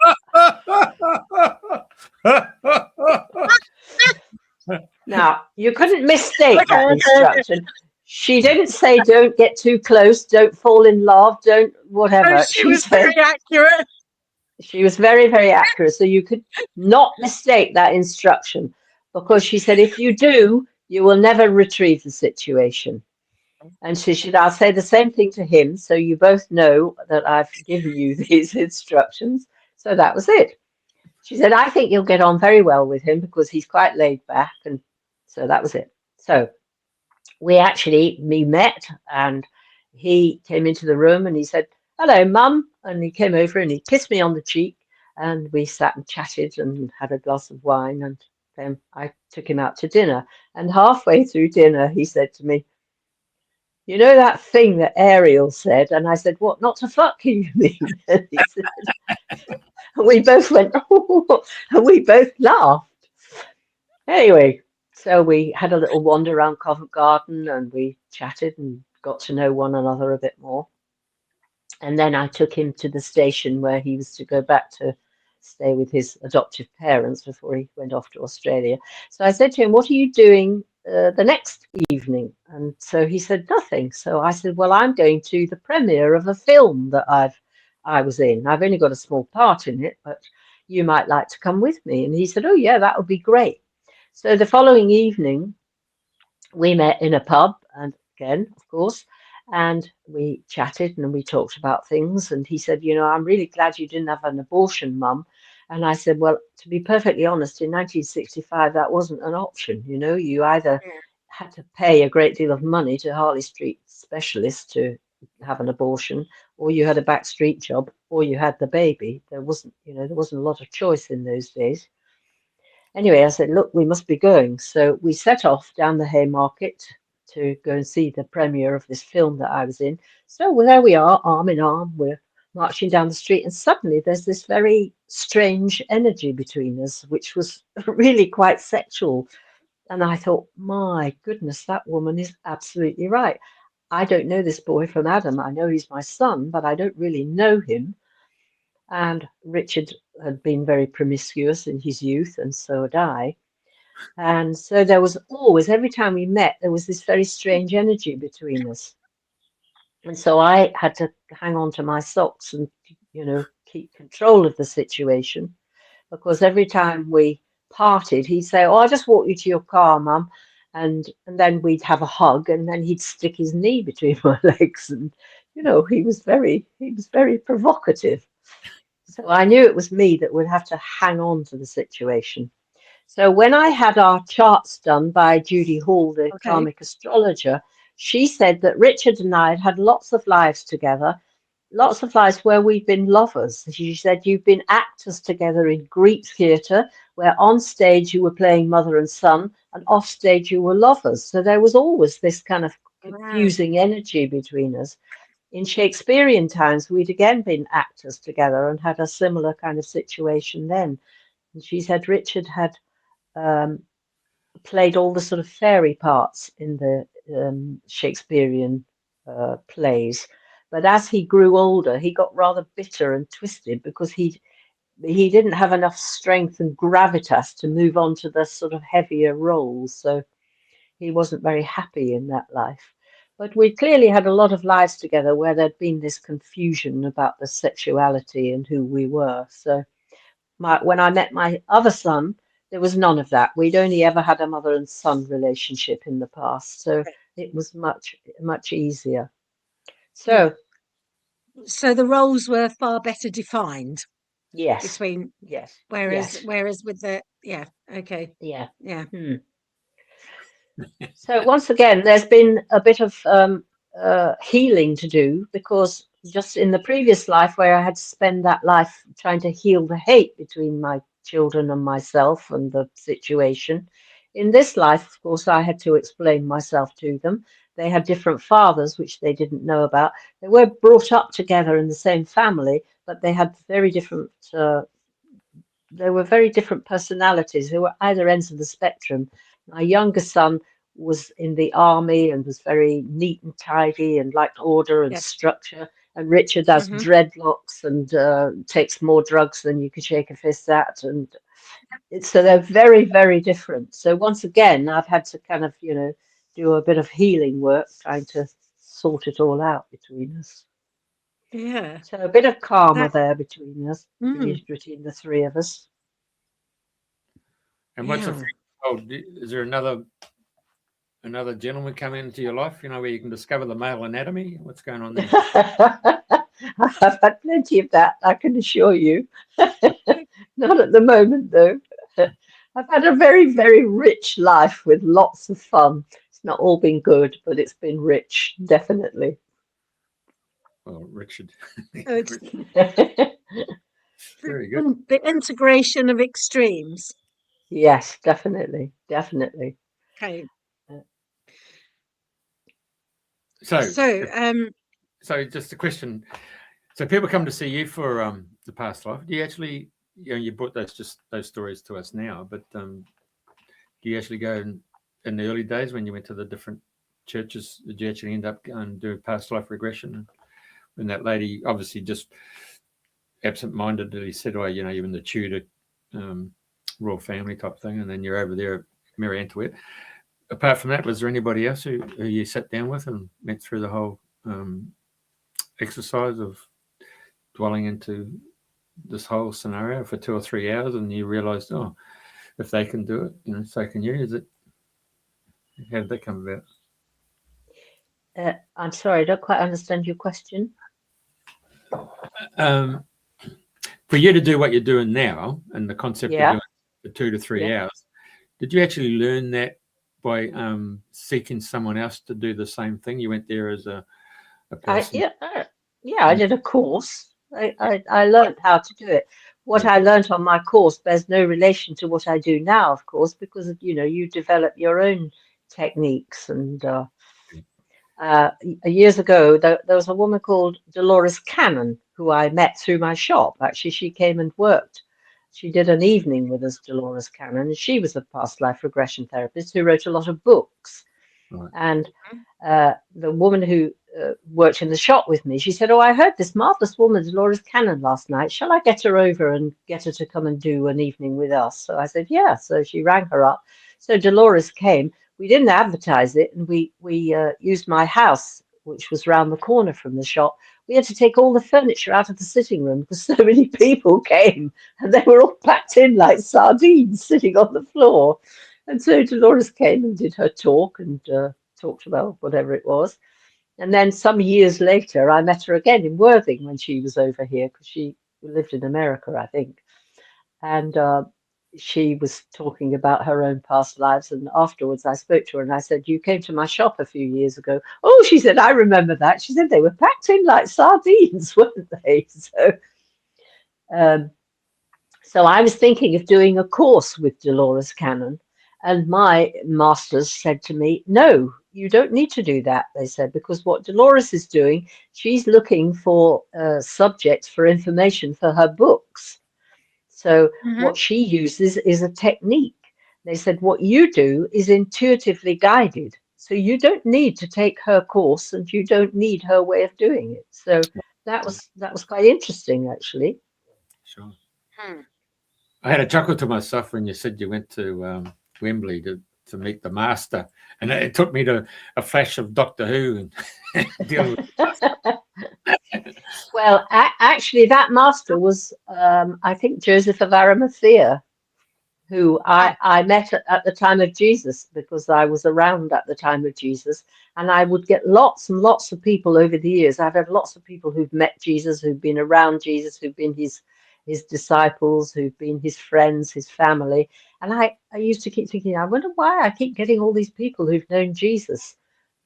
now, you couldn't mistake that instruction. She didn't say don't get too close, don't fall in love, don't whatever. Oh, she was very accurate. She was very, very accurate. So you could not mistake that instruction, because she said, if you do, you will never retrieve the situation. And she said, I'll say the same thing to him, so you both know that I've given you these instructions. So that was it. She said, I think you'll get on very well with him because he's quite laid back. And so that was it. So we met, and he came into the room and he said, "Hello, Mum." And he came over and he kissed me on the cheek, and we sat and chatted and had a glass of wine. And then I took him out to dinner. And halfway through dinner, he said to me, "You know that thing that Ariel said?" And I said, "What, not to fuck you mean?" And he said, and we both went, "Oh," and we both laughed. Anyway, so we had a little wander around Covent Garden and we chatted and got to know one another a bit more. And then I took him to the station where he was to go back to stay with his adoptive parents before he went off to Australia. So I said to him, "What are you doing the next evening?" And so he said, "Nothing." So I said, "Well, I'm going to the premiere of a film that I was in. I've only got a small part in it, but you might like to come with me." And he said, "Oh, yeah, that would be great." So the following evening, we met in a pub, and again, of course, and we chatted and we talked about things. And he said, "I'm really glad you didn't have an abortion, Mum." And I said, "Well, to be perfectly honest, in 1965, that wasn't an option. You either had to pay a great deal of money to Harley Street specialists to have an abortion, or you had a backstreet job, or you had the baby. There wasn't a lot of choice in those days." Anyway, I said, "Look, we must be going." So we set off down the Haymarket to go and see the premiere of this film that I was in. So there we are, arm in arm. We're marching down the street, and suddenly there's this very strange energy between us, which was really quite sexual. And I thought, my goodness, that woman is absolutely right. I don't know this boy from Adam. I know he's my son, but I don't really know him. And Richard had been very promiscuous in his youth, and so had I. And so there was always, every time we met, there was this very strange energy between us. And so I had to hang on to my socks and, keep control of the situation, because every time we parted, he'd say, "Oh, I'll just walk you to your car, Mum." And then we'd have a hug, and then he'd stick his knee between my legs. And, he was very provocative. So I knew it was me that would have to hang on to the situation. So when I had our charts done by Judy Hall, the Okay. karmic astrologer, she said that Richard and I had had lots of lives together, lots of lives where we've been lovers. She said, you've been actors together in Greek theatre, where on stage you were playing mother and son, and off stage you were lovers. So there was always this kind of Wow. confusing energy between us. In Shakespearean times, we'd again been actors together and had a similar kind of situation then. And she said Richard had played all the sort of fairy parts in the Shakespearean plays. But as he grew older, he got rather bitter and twisted because he didn't have enough strength and gravitas to move on to the sort of heavier roles. So he wasn't very happy in that life. But we clearly had a lot of lives together where there'd been this confusion about the sexuality and who we were. So when I met my other son, there was none of that. We'd only ever had a mother and son relationship in the past. So it was much, much easier. So, So the roles were far better defined yes, between, yes, whereas yes, with the, okay. yeah. Yeah. So once again, there's been a bit of healing to do, because just in the previous life where I had to spend that life trying to heal the hate between my children and myself and the situation, in this life, of course, I had to explain myself to them. They had different fathers, which they didn't know about. They were brought up together in the same family, but they had very different they were very different personalities. They were either ends of the spectrum. My younger son was in the army and was very neat and tidy and liked order and Yes. structure. And Richard has dreadlocks and takes more drugs than you could shake a fist at. And so they're very, very different. So once again, I've had to kind of, do a bit of healing work, trying to sort it all out between us. Yeah. So a bit of karma That, there between us, between the three of us. And what's the is there another gentleman coming into your life, where you can discover the male anatomy? What's going on there? I've had plenty of that, I can assure you. Not at the moment, though. I've had a very, very rich life with lots of fun. It's not all been good, but it's been rich, definitely. Well, Richard. it's Very good. the integration of extremes. Yes, definitely. Okay. So just a question. So people come to see you for the past life. Do you actually, you brought those stories to us now, but do you actually go in the early days when you went to the different churches? Did you actually end up going and do past life regression? When that lady obviously just absent-mindedly said, "Oh, you're in the Tudor royal family type thing," and then you're over there at Mary Antwerp. Apart from that, was there anybody else who you sat down with and went through the whole exercise of dwelling into this whole scenario for 2 or 3 hours, and you realised, oh, if they can do it, so can you? How did that come about? I'm sorry, I don't quite understand your question. For you to do what you're doing now, and the concept of doing it for 2 to 3 hours, did you actually learn that by seeking someone else to do the same thing? You went there as a person? I did a course. I learned how to do it. What I learned on my course bears no relation to what I do now, of course, because you develop your own techniques, and Years ago, there was a woman called Dolores Cannon who I met through my shop. Actually, she came and worked. She did an evening with us, Dolores Cannon, and she was a past life regression therapist who wrote a lot of books. Right. And the woman who worked in the shop with me, she said, "Oh, I heard this marvelous woman, Dolores Cannon, last night. Shall I get her over and get her to come and do an evening with us?" So I said, "Yeah." So she rang her up. So Dolores came. We didn't advertise it, and we used my house, which was round the corner from the shop. We had to take all the furniture out of the sitting room because so many people came, and they were all packed in like sardines sitting on the floor. And so Dolores came and did her talk and talked about whatever it was. And then some years later, I met her again in Worthing when she was over here because she lived in America, I think. And she was talking about her own past lives. And afterwards, I spoke to her and I said, "You came to my shop a few years ago." "Oh," she said, "I remember that." She said, "They were packed in like sardines, weren't they?" Um, so I was thinking of doing a course with Dolores Cannon. And my masters said to me, "No, you don't need to do that," they said, "because what Dolores is doing, she's looking for subjects for information for her books. So what she uses is a technique." They said, "What you do is intuitively guided. So you don't need to take her course and you don't need her way of doing it." So that was quite interesting, actually. Sure. Hmm. I had a chuckle to myself when you said you went to Wembley to meet the master, and it took me to a flash of Doctor Who and dealing with. Well, actually, that master was, I think, Joseph of Arimathea, who I met at the time of Jesus because I was around at the time of Jesus. And I would get lots and lots of people over the years. I've had lots of people who've met Jesus, who've been around Jesus, who've been his disciples, who've been his friends, his family. And I used to keep thinking, I wonder why I keep getting all these people who've known Jesus.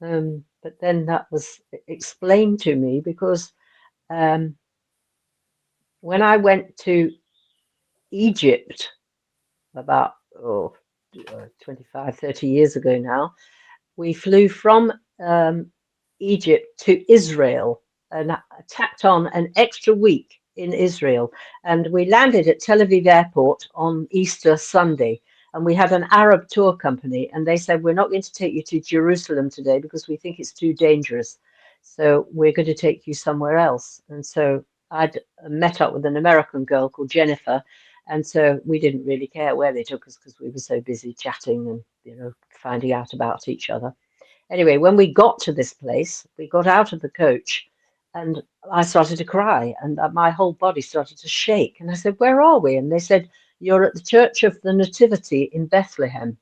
But then that was explained to me because when I went to Egypt about 25, 30 years ago now, we flew from Egypt to Israel and tacked on an extra week in Israel. And we landed at Tel Aviv airport on Easter Sunday. And we had an Arab tour company, and they said, "We're not going to take you to Jerusalem today because we think it's too dangerous. So we're going to take you somewhere else." And so I'd met up with an American girl called Jennifer. And so we didn't really care where they took us because we were so busy chatting and, finding out about each other. Anyway, when we got to this place, we got out of the coach and I started to cry and my whole body started to shake. And I said, "Where are we?" And they said, "You're at the Church of the Nativity in Bethlehem."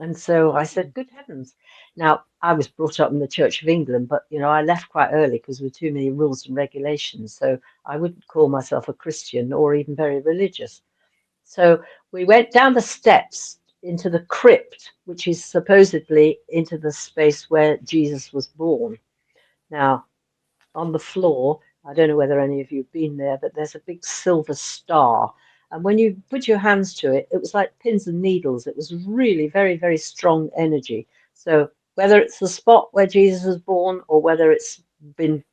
And so I said, "Good heavens." Now, I was brought up in the Church of England, but, I left quite early because there were too many rules and regulations. So I wouldn't call myself a Christian or even very religious. So we went down the steps into the crypt, which is supposedly into the space where Jesus was born. Now, on the floor, I don't know whether any of you have been there, but there's a big silver star. And when you put your hands to it, it was like pins and needles. It was really very, very strong energy. So whether it's the spot where Jesus was born or whether it's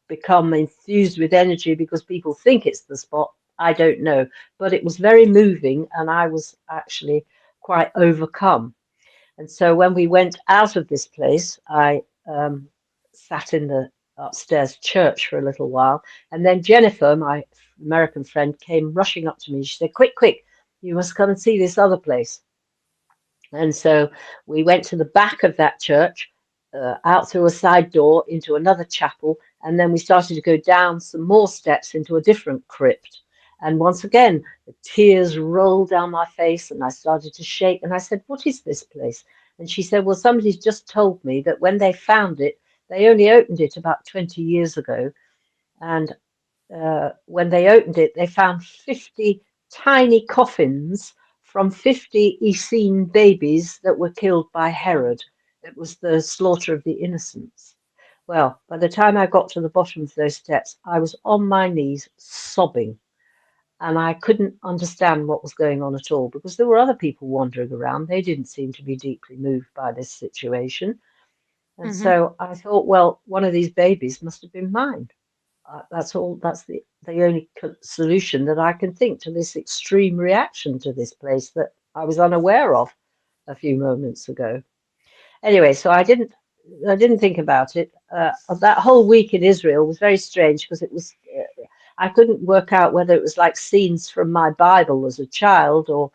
become infused with energy because people think it's the spot, I don't know. But it was very moving and I was actually quite overcome. And so when we went out of this place, I sat in the upstairs church for a little while. And then Jennifer, my American friend, came rushing up to me. She said, "Quick, quick, you must come and see this other place." And so we went to the back of that church, out through a side door into another chapel. And then we started to go down some more steps into a different crypt. And once again, the tears rolled down my face and I started to shake. And I said, "What is this place?" And she said, "Well, somebody's just told me that when they found it, they only opened it about 20 years ago. And when they opened it, they found 50 tiny coffins from 50 Essene babies that were killed by Herod. It was the slaughter of the innocents." Well, by the time I got to the bottom of those steps, I was on my knees sobbing. And I couldn't understand what was going on at all because there were other people wandering around. They didn't seem to be deeply moved by this situation. And so I thought, well, one of these babies must have been mine. That's all. That's the only solution that I can think to this extreme reaction to this place that I was unaware of a few moments ago. Anyway, so I didn't think about it. That whole week in Israel was very strange because it was I couldn't work out whether it was like scenes from my Bible as a child or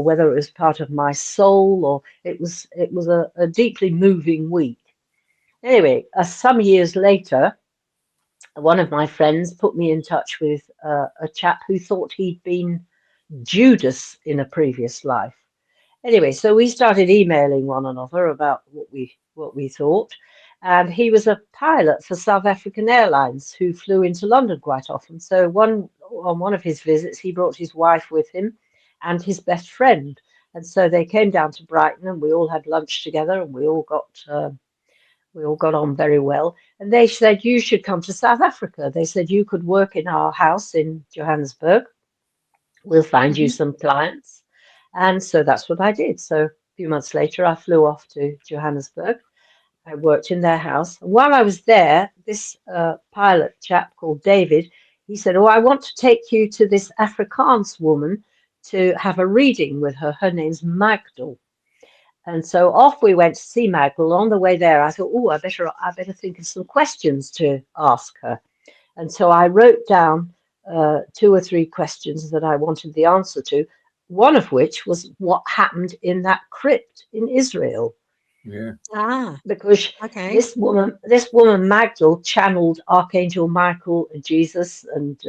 whether it was part of my soul, or it was a deeply moving week. Anyway, some years later, one of my friends put me in touch with a chap who thought he'd been Judas in a previous life. Anyway, so we started emailing one another about what we thought, and he was a pilot for South African Airlines who flew into London quite often. So on one of his visits, he brought his wife with him and his best friend, and so they came down to Brighton, and we all had lunch together, and we all got on very well. And they said, you should come to South Africa. They said, you could work in our house in Johannesburg. We'll find you some clients. And so that's what I did. So a few months later, I flew off to Johannesburg. I worked in their house. And while I was there, this pilot chap called David, he said, oh, I want to take you to this Afrikaans woman to have a reading with her. Her name's Magdal. And so off we went to see Magdal. On the way there, I thought, oh, I better think of some questions to ask her. And so I wrote down 2 or 3 questions that I wanted the answer to, one of which was what happened in that crypt in Israel. Yeah. Because this woman Magdal channeled Archangel Michael and Jesus and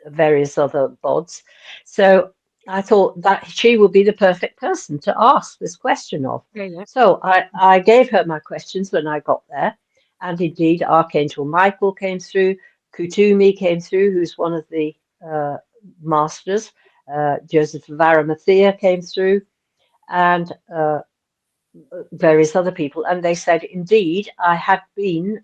various other bods. So I thought that she would be the perfect person to ask this question of. Yeah. So I gave her my questions when I got there. And indeed, Archangel Michael came through. Kutumi came through, who's one of the masters. Joseph of Arimathea came through. And various other people. And they said, indeed, I had been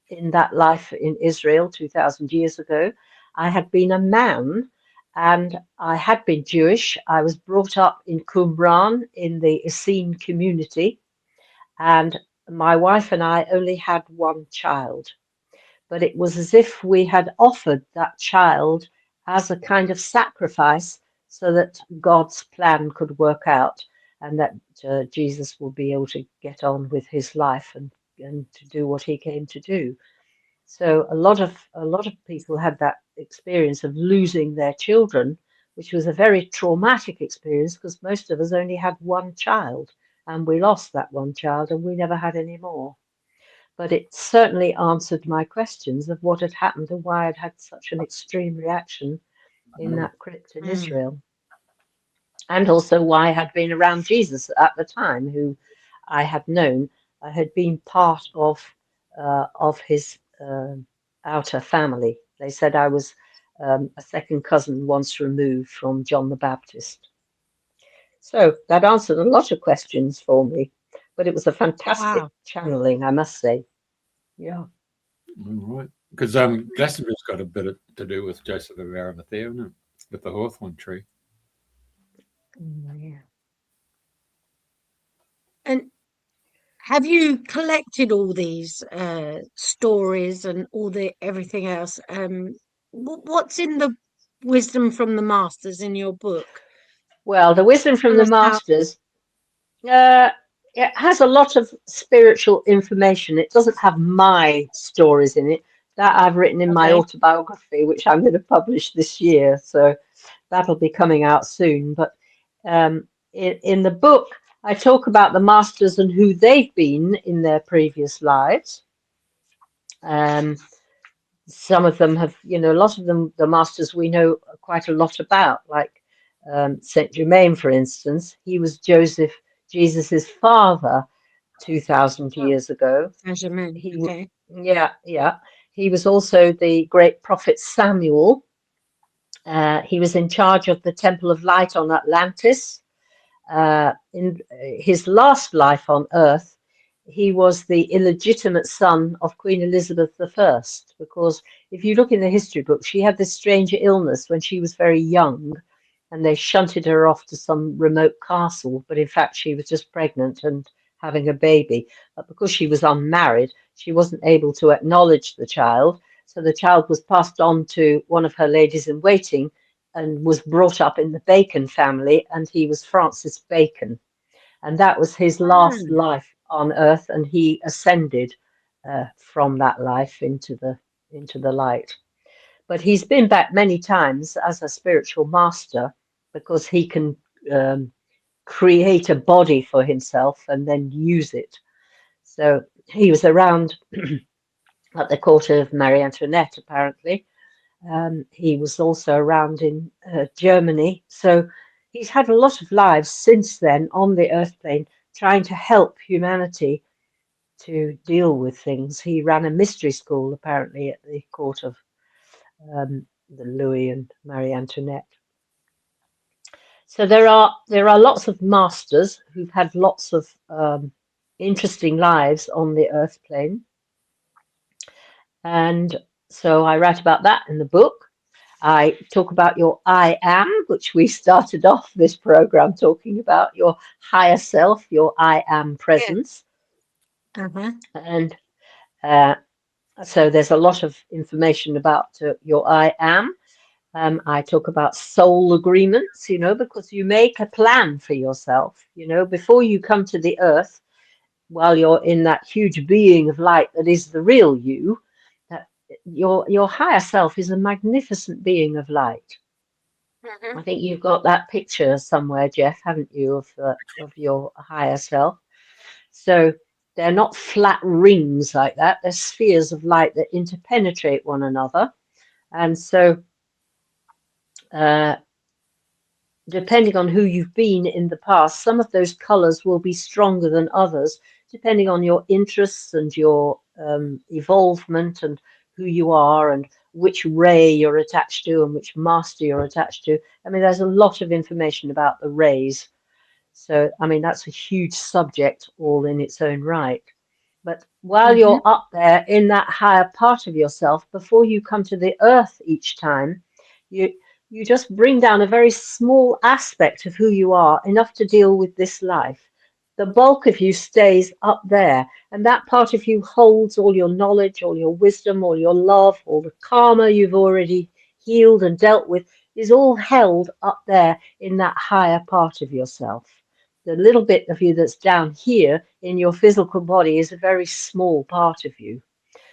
in that life in Israel 2,000 years ago. I had been a man. And I had been Jewish. I was brought up in Qumran in the Essene community. And my wife and I only had one child. But it was as if we had offered that child as a kind of sacrifice so that God's plan could work out and that Jesus will be able to get on with his life and to do what he came to do. So a lot of people had that experience of losing their children, which was a very traumatic experience because most of us only had one child, and we lost that one child and we never had any more. But it certainly answered my questions of what had happened and why I'd had such an extreme reaction in that crypt in Israel. And also why I had been around Jesus at the time, who I had known. I had been part of his outer family. They said I was a second cousin once removed from John the Baptist. So that answered a lot of questions for me, but it was a fantastic channeling, I must say. Yeah. All right. Because Glastonbury's got a bit to do with Joseph of Arimathea, isn't it? With the hawthorn tree. Yeah. And have you collected all these stories and everything else? What's in the wisdom from the masters in your book? Well, the wisdom from the masters, it has a lot of spiritual information. It doesn't have my stories in it. That I've written in my autobiography, which I'm going to publish this year. So that'll be coming out soon. But in the book, I talk about the masters and who they've been in their previous lives. Some of them have, a lot of them, the masters we know quite a lot about, like Saint Germain, for instance. He was Jesus's father 2,000 years ago. Saint Germain. Yeah. He was also the great prophet Samuel. He was in charge of the Temple of Light on Atlantis. In his last life on Earth, he was the illegitimate son of Queen Elizabeth I, because if you look in the history book, she had this strange illness when she was very young, and they shunted her off to some remote castle, but in fact she was just pregnant and having a baby. But because she was unmarried, she wasn't able to acknowledge the child. So the child was passed on to one of her ladies in waiting and was brought up in the Bacon family, and he was Francis Bacon. And that was his last Mm. life on earth, and he ascended from that life into the light. But he's been back many times as a spiritual master because he can create a body for himself and then use it. So he was around at the court of Marie Antoinette, apparently. He was also around in Germany. So he's had a lot of lives since then on the earth plane, trying to help humanity to deal with things. He ran a mystery school, apparently, at the court of the Louis and Marie Antoinette. So there are lots of masters who've had lots of interesting lives on the earth plane. And so I write about that in the book. I talk about your I am, which we started off this program talking about, your higher self, your I am presence. And so there's a lot of information about your I am. I talk about soul agreements, because you make a plan for yourself, before you come to the earth, while you're in that huge being of light that is the real you. Your higher self is a magnificent being of light. I think you've got that picture somewhere, Jeff, haven't you, of your higher self? So they're not flat rings like that. They're spheres of light that interpenetrate one another. And so depending on who you've been in the past, some of those colors will be stronger than others, depending on your interests and your evolvement and who you are and which ray you're attached to and which master you're attached to. I mean, there's a lot of information about the rays. So, I mean, that's a huge subject all in its own right. But while you're up there in that higher part of yourself, before you come to the earth each time, you just bring down a very small aspect of who you are, enough to deal with this life. The bulk of you stays up there, and that part of you holds all your knowledge, all your wisdom, all your love, all the karma you've already healed and dealt with is all held up there in that higher part of yourself. The little bit of you that's down here in your physical body is a very small part of you.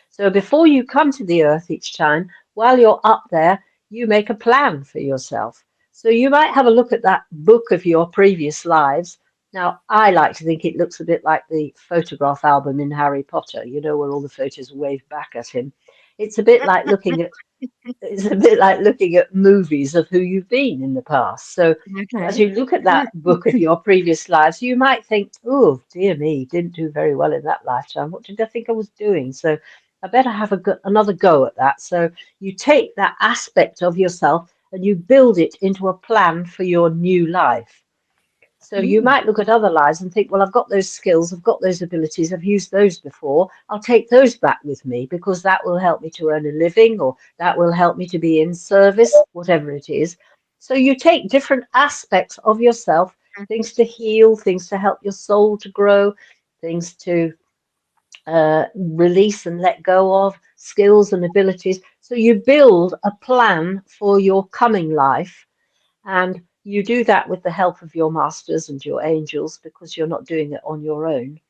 So before you come to the earth each time, while you're up there, you make a plan for yourself. So you might have a look at that book of your previous lives. Now, I like to think it looks a bit like the photograph album in Harry Potter, where all the photos wave back at him. It's a bit like looking at movies of who you've been in the past. So as you look at that book of your previous lives, you might think, oh, dear me, didn't do very well in that lifetime. What did I think I was doing? So I better have another go at that. So you take that aspect of yourself and you build it into a plan for your new life. So you might look at other lives and think, well, I've got those skills, I've got those abilities, I've used those before. I'll take those back with me because that will help me to earn a living, or that will help me to be in service, whatever it is. So you take different aspects of yourself, things to heal, things to help your soul to grow, things to release and let go of, skills and abilities. So you build a plan for your coming life, and you do that with the help of your masters and your angels, because you're not doing it on your own.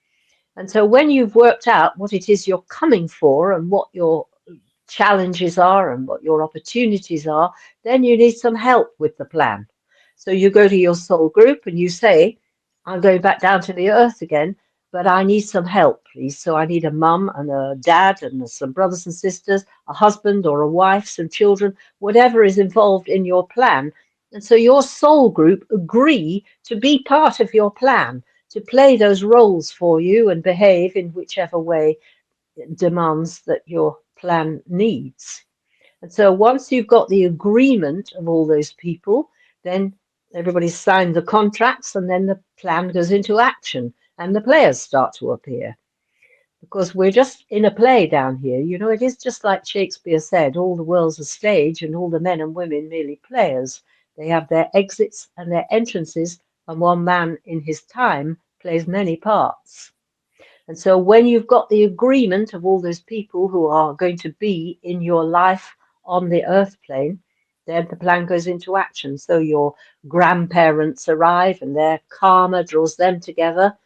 And so when you've worked out what it is you're coming for and what your challenges are and what your opportunities are, then you need some help with the plan. So you go to your soul group and you say, I'm going back down to the earth again, but I need some help, please. So I need a mum and a dad and some brothers and sisters, a husband or a wife, some children, whatever is involved in your plan. And so your soul group agree to be part of your plan, to play those roles for you and behave in whichever way it demands that your plan needs. And so once you've got the agreement of all those people, then everybody's signed the contracts, and then the plan goes into action and the players start to appear. Because we're just in a play down here. It is just like Shakespeare said, all the world's a stage and all the men and women merely players. They have their exits and their entrances, and one man in his time plays many parts. And so when you've got the agreement of all those people who are going to be in your life on the earth plane, then the plan goes into action. So your grandparents arrive and their karma draws them together.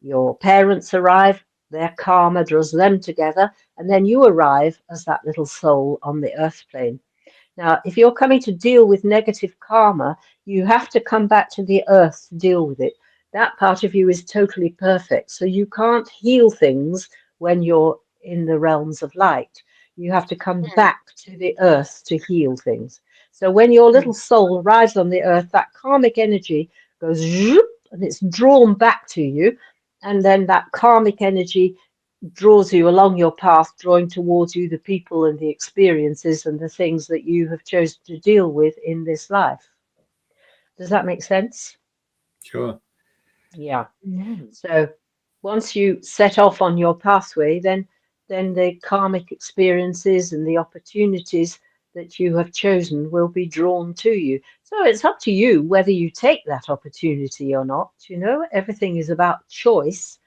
Your parents arrive, their karma draws them together. And then you arrive as that little soul on the earth plane. Now, if you're coming to deal with negative karma, you have to come back to the earth to deal with it. That part of you is totally perfect. So you can't heal things when you're in the realms of light. You have to come back to the earth to heal things. So when your little soul arrives on the earth, that karmic energy goes zoop, and it's drawn back to you. And then that karmic energy draws you along your path, drawing towards you the people and the experiences and the things that you have chosen to deal with in this life. Does that make sense? Sure. Yeah. So once you set off on your pathway, then the karmic experiences and the opportunities that you have chosen will be drawn to you. So it's up to you whether you take that opportunity or not. You know, everything is about choice.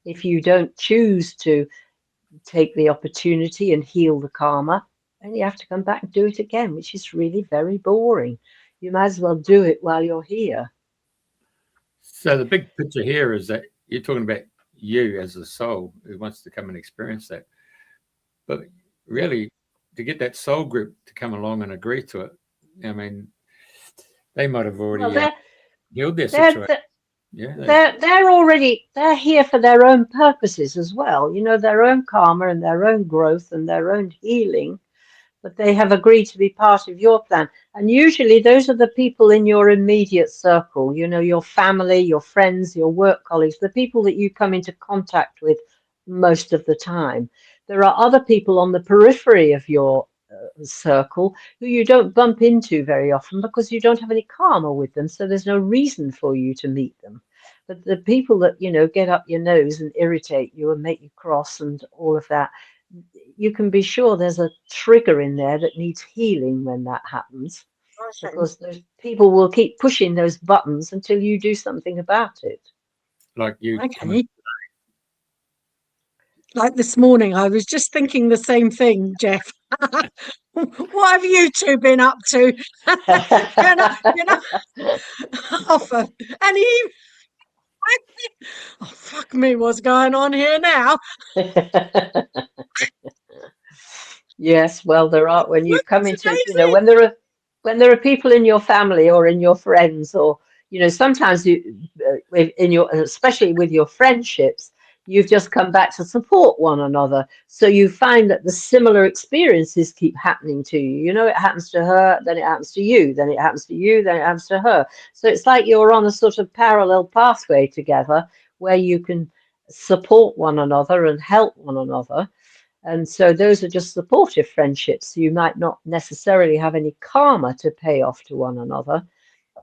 If you don't choose to take the opportunity and heal the karma, then you have to come back and do it again, which is really very boring. You might as well do it while you're here. So the big picture here is that you're talking about you as a soul who wants to come and experience that. But really, to get that soul group to come along and agree to it, I mean, they might have already healed their situation. They're here for their own purposes as well, you know, their own karma and their own growth and their own healing, but they have agreed to be part of your plan. And usually those are the people in your immediate circle, you know, your family, your friends, your work colleagues, the people that you come into contact with most of the time. There are other people on the periphery of your circle who you don't bump into very often because you don't have any karma with them, so there's no reason for you to meet them. But the people that, you know, get up your nose and irritate you and make you cross and all of that, you can be sure there's a trigger in there that needs healing when that happens, because those people will keep pushing those buttons until you do something about it. Like you. Okay. Like this morning, I was just thinking the same thing, Jeff. What have you two been up to? you know, offer. And he, oh, fuck me, what's going on here now? Yes, well, there are, when you come into, you know, when there are people in your family or in your friends, or, you know, sometimes you, in your, especially with your friendships, you've just come back to support one another. So you find that the similar experiences keep happening to you. You know, it happens to her, then it happens to you, then it happens to you, then it happens to her. So it's like you're on a sort of parallel pathway together where you can support one another and help one another. And so those are just supportive friendships. You might not necessarily have any karma to pay off to one another.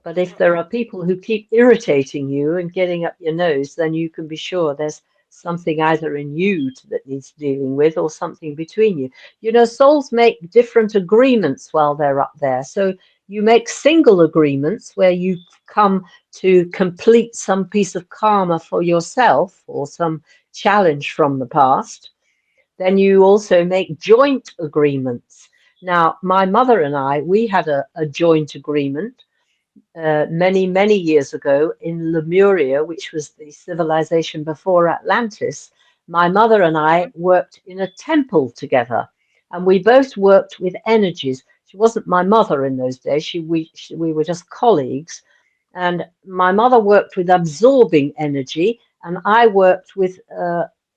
But if there are people who keep irritating you and getting up your nose, then you can be sure there's something either in you that needs dealing with or something between you. You know, souls make different agreements while they're up there. So you make single agreements where you come to complete some piece of karma for yourself or some challenge from the past. Then you also make joint agreements. Now, my mother and I, we had a joint agreement many, many years ago in Lemuria, which was the civilization before Atlantis. My mother and I worked in a temple together, and we both worked with energies. She wasn't my mother in those days. We were just colleagues. And my mother worked with absorbing energy, and I worked with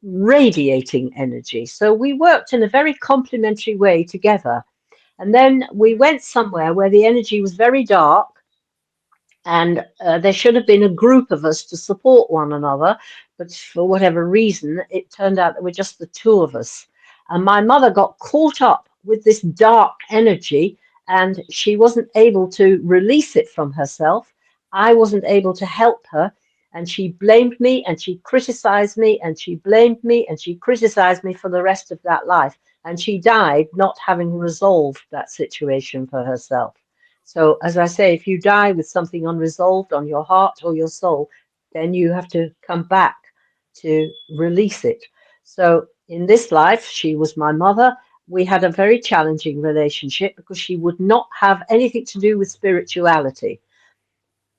radiating energy. So we worked in a very complementary way together. And then we went somewhere where the energy was very dark, and there should have been a group of us to support one another, but for whatever reason, it turned out that we're just the two of us. And my mother got caught up with this dark energy, and she wasn't able to release it from herself. I wasn't able to help her, and she blamed me, and she criticized me, and she blamed me, and she criticized me for the rest of that life. And she died not having resolved that situation for herself. So, as I say, if you die with something unresolved on your heart or your soul, then you have to come back to release it. So in this life, she was my mother. We had a very challenging relationship because she would not have anything to do with spirituality.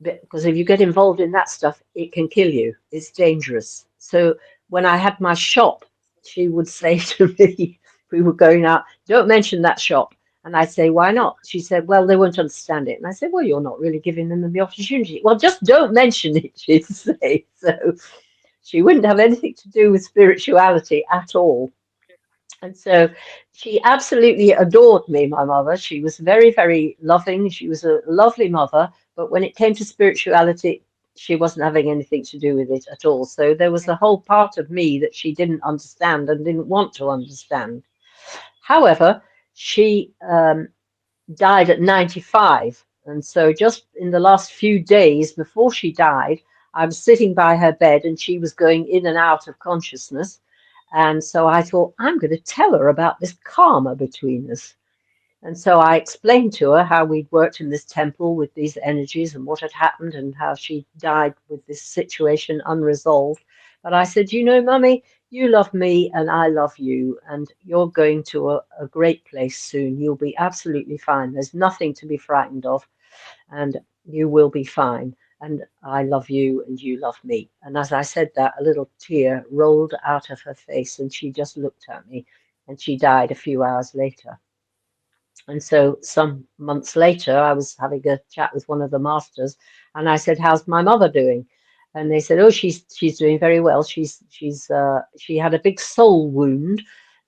Because if you get involved in that stuff, it can kill you. It's dangerous. So when I had my shop, she would say to me, we were going out, don't mention that shop. And I'd say, why not? She said, well, they won't understand it. And I said, well, you're not really giving them the opportunity. Well, just don't mention it, she'd say. So she wouldn't have anything to do with spirituality at all. And so she absolutely adored me, my mother. She was very, very loving. She was a lovely mother. But when it came to spirituality, she wasn't having anything to do with it at all. So there was a whole part of me that she didn't understand and didn't want to understand. However, she died at 95. And so just in the last few days before she died, I was sitting by her bed and she was going in and out of consciousness. And so I thought, I'm going to tell her about this karma between us. And so I explained to her how we'd worked in this temple with these energies and what had happened and how she died with this situation unresolved. But I said, you know, Mummy, you love me and I love you, and you're going to a great place soon. You'll be absolutely fine. There's nothing to be frightened of, and you will be fine. And I love you and you love me. And as I said that, a little tear rolled out of her face and she just looked at me, and she died a few hours later. And so some months later, I was having a chat with one of the masters, and I said, "How's my mother doing?" And they said, "Oh, she's doing very well. She had a big soul wound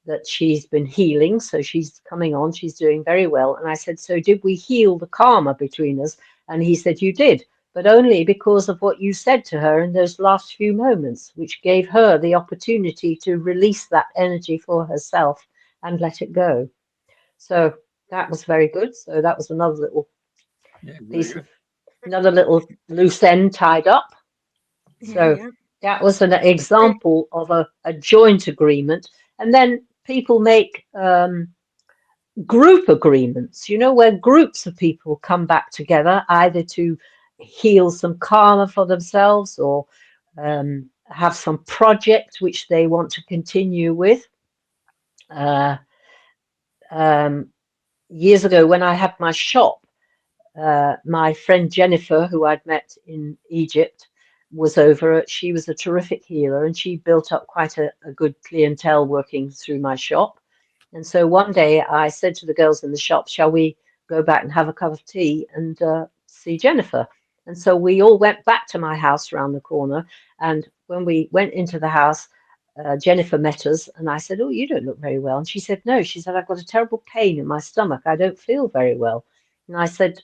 that she's been healing, so she's coming on. She's doing very well." And I said, "So did we heal the karma between us?" And he said, "You did, but only because of what you said to her in those last few moments, which gave her the opportunity to release that energy for herself and let it go." So that was very good. So that was another little piece of another little loose end tied up. So that was an example of a joint agreement. And then people make group agreements, you know, where groups of people come back together either to heal some karma for themselves or have some project which they want to continue with. Years ago, when I had my shop, my friend Jennifer, who I'd met in Egypt, was over. She was a terrific healer, and she built up quite a good clientele working through my shop. And so one day I said to the girls in the shop, shall we go back and have a cup of tea and see Jennifer? And so we all went back to my house around the corner. And when we went into the house, Jennifer met us, and I said, "Oh, you don't look very well." And she said, "No," she said, "I've got a terrible pain in my stomach. I don't feel very well." And I said,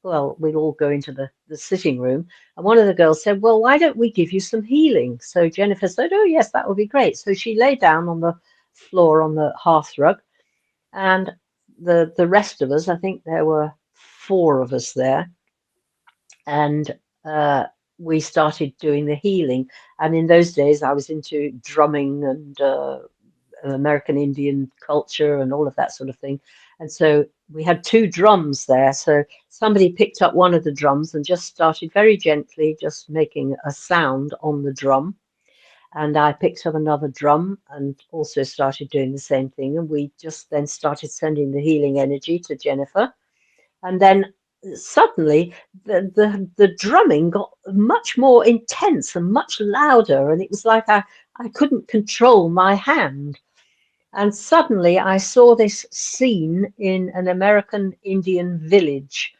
well, we'll all go into the sitting room. And one of the girls said, "Well, why don't we give you some healing?" So Jennifer said, "Oh, yes, that would be great." So she lay down on the floor on the hearth rug, and the rest of us, I think there were 4 of us there, and we started doing the healing. And in those days, I was into drumming and American Indian culture and all of that sort of thing. And so we had 2 drums there. So somebody picked up one of the drums and just started very gently just making a sound on the drum. And I picked up another drum and also started doing the same thing. And we just then started sending the healing energy to Jennifer. And then suddenly the drumming got much more intense and much louder. And it was like I couldn't control my hand. And suddenly I saw this scene in an American Indian village.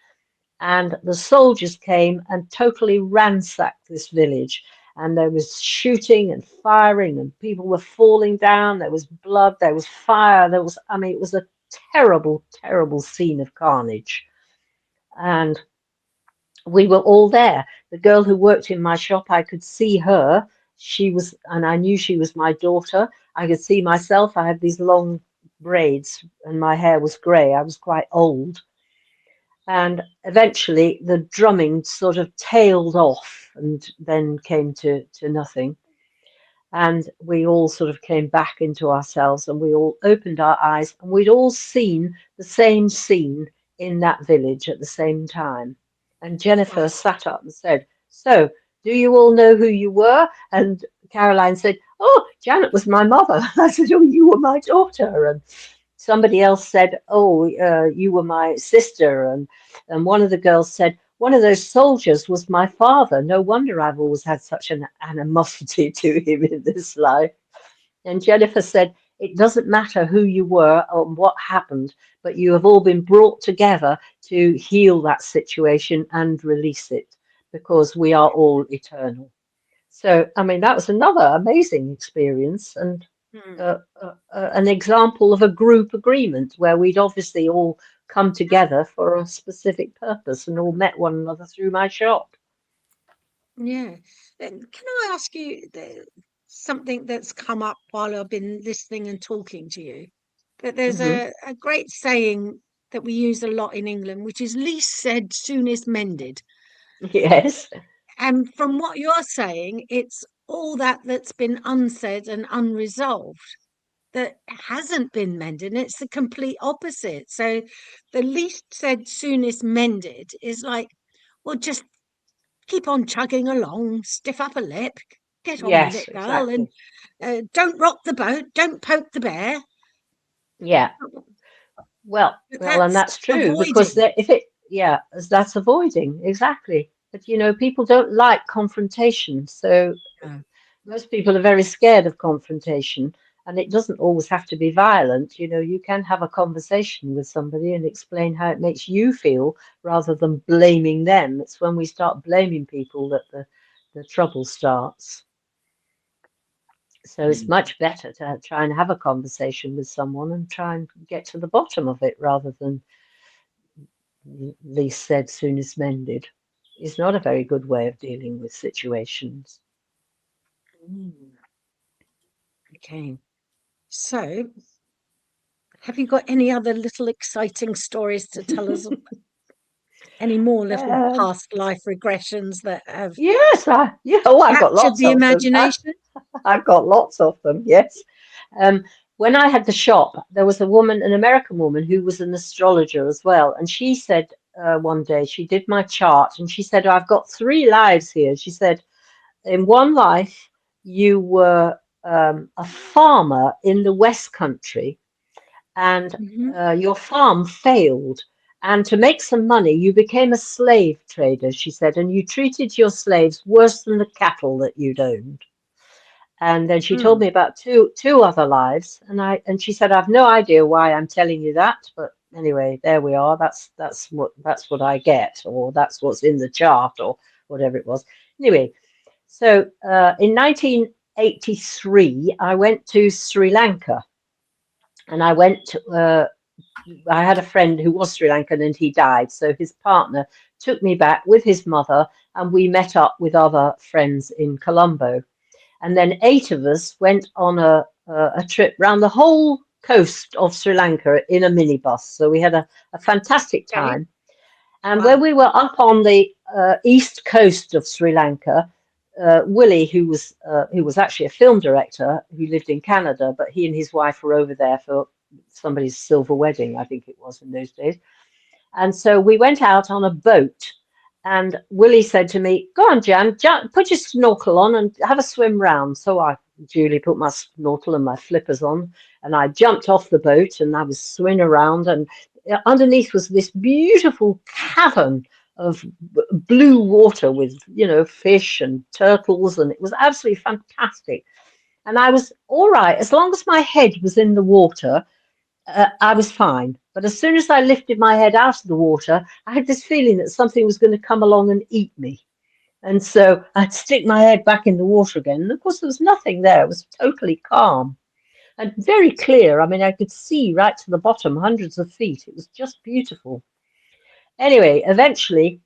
And the soldiers came and totally ransacked this village. And there was shooting and firing, and people were falling down. There was blood, there was fire, it was a terrible, terrible scene of carnage. And we were all there. The girl who worked in my shop, I could see her. And I knew she was my daughter. I could see myself. I had these long braids and my hair was grey. I was quite old. And eventually the drumming sort of tailed off and then came to nothing. And we all sort of came back into ourselves and we all opened our eyes, and we'd all seen the same scene in that village at the same time. And Jennifer sat up and said, "So do you all know who you were? And Caroline said, oh, Janet was my mother. I said, oh, you were my daughter. And somebody else said, oh, you were my sister. And one of the girls said, one of those soldiers was my father. No wonder I've always had such an animosity to him in this life. And Jennifer said, it doesn't matter who you were or what happened, but you have all been brought together to heal that situation and release it, because we are all eternal. So, I mean, that was another amazing experience, and an example of a group agreement where we'd obviously all come together for a specific purpose and all met one another through my shop. Yeah. Can I ask you something that's come up while I've been listening and talking to you? That there's a great saying that we use a lot in England, which is least said, soonest mended. Yes. And from what you're saying, it's all that's been unsaid and unresolved that hasn't been mended. And it's the complete opposite. So the least said, soonest mended is like, well, just keep on chugging along, stiff upper lip, get on with Yes, it, girl, exactly. and don't rock the boat, don't poke the bear. Yeah. Well, and that's true, because if it, as that's avoiding, exactly. But people don't like confrontation, so most people are very scared of confrontation, and it doesn't always have to be violent. You can have a conversation with somebody and explain how it makes you feel rather than blaming them. It's when we start blaming people that the trouble starts. So it's much better to try and have a conversation with someone and try and get to the bottom of it rather than least said, soonest mended. Is not a very good way of dealing with situations. Okay. So, have you got any other little exciting stories to tell us? Any more little past life regressions that have Yes, I've got captured lots the of them. imagination? I've got lots of them, yes. When I had the shop, there was an American woman who was an astrologer as well. And she said one day, she did my chart, and she said, I've got 3 lives here. She said, in one life, you were a farmer in the West Country, and your farm failed. And to make some money, you became a slave trader, she said, and you treated your slaves worse than the cattle that you'd owned. And then she told me about two other lives, and she said, I've no idea why I'm telling you that, but anyway, there we are. That's what I get, or that's what's in the chart, or whatever it was. Anyway, so in 1983, I went to Sri Lanka, and I had a friend who was Sri Lankan, and he died, so his partner took me back with his mother, and we met up with other friends in Colombo. And then 8 of us went on a trip around the whole coast of Sri Lanka in a minibus. So we had a fantastic time. And when we were up on the east coast of Sri Lanka, Willie, who was actually a film director who lived in Canada, but he and his wife were over there for somebody's silver wedding, I think it was in those days. And so we went out on a boat. And Willie said to me, go on, Jan, put your snorkel on and have a swim round. So I duly put my snorkel and my flippers on, and I jumped off the boat and I was swimming around. And underneath was this beautiful cavern of blue water with, fish and turtles. And it was absolutely fantastic. And I was all right. As long as my head was in the water, I was fine. But as soon as I lifted my head out of the water, I had this feeling that something was going to come along and eat me. And so I'd stick my head back in the water again. And of course, there was nothing there. It was totally calm and very clear. I mean, I could see right to the bottom, hundreds of feet. It was just beautiful. Anyway, eventually,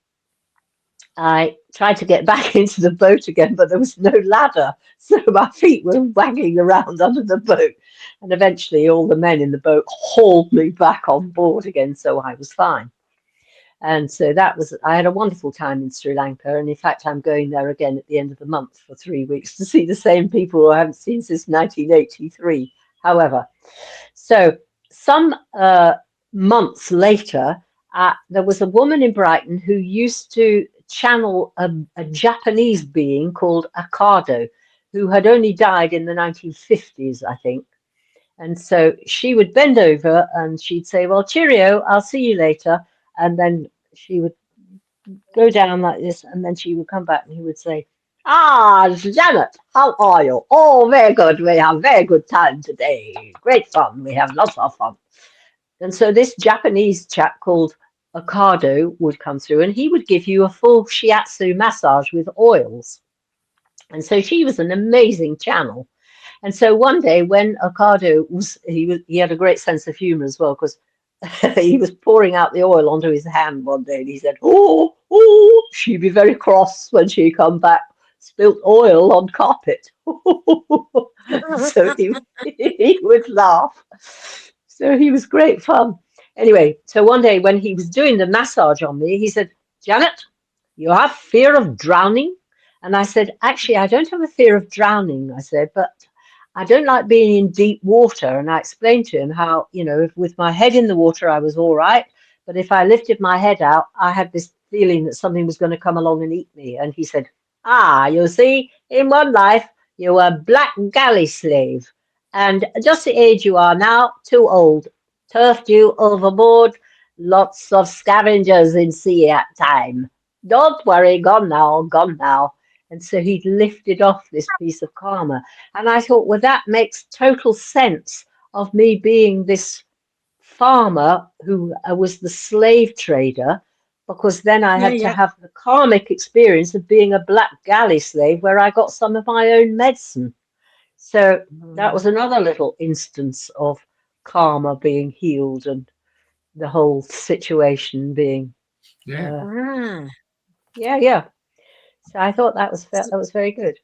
I tried to get back into the boat again, but there was no ladder. So my feet were wagging around under the boat. And eventually all the men in the boat hauled me back on board again, so I was fine. And so I had a wonderful time in Sri Lanka. And in fact, I'm going there again at the end of the month for 3 weeks to see the same people who I haven't seen since 1983. However, so some months later, there was a woman in Brighton who used to channel a Japanese being called Akado, who had only died in the 1950s, I think. And so she would bend over and she'd say, well, cheerio, I'll see you later. And then she would go down like this, and then she would come back and he would say, ah, Janet, how are you? Oh, very good. We have very good time today. Great fun. We have lots of fun. And so this Japanese chap called Okado would come through, and he would give you a full shiatsu massage with oils. And so she was an amazing channel. And so one day when Okado he had a great sense of humor as well, because he was pouring out the oil onto his hand one day, and he said, oh, she'd be very cross when she come back, spilt oil on carpet. So he would laugh. So he was great fun. Anyway, so one day when he was doing the massage on me, he said, Janet, you have fear of drowning? And I said, actually, I don't have a fear of drowning, I said, but I don't like being in deep water. And I explained to him how, with my head in the water, I was all right. But if I lifted my head out, I had this feeling that something was going to come along and eat me. And he said, you see, in one life, you were a black galley slave. And just the age you are now, too old. Turfed you overboard. Lots of scavengers in sea at time. Don't worry, gone now, gone now. And so he'd lifted off this piece of karma. And I thought, well, that makes total sense of me being this farmer who was the slave trader, because then I had to have the karmic experience of being a black galley slave where I got some of my own medicine. So that was another little instance of karma being healed and the whole situation being. Yeah. So I thought that was very good.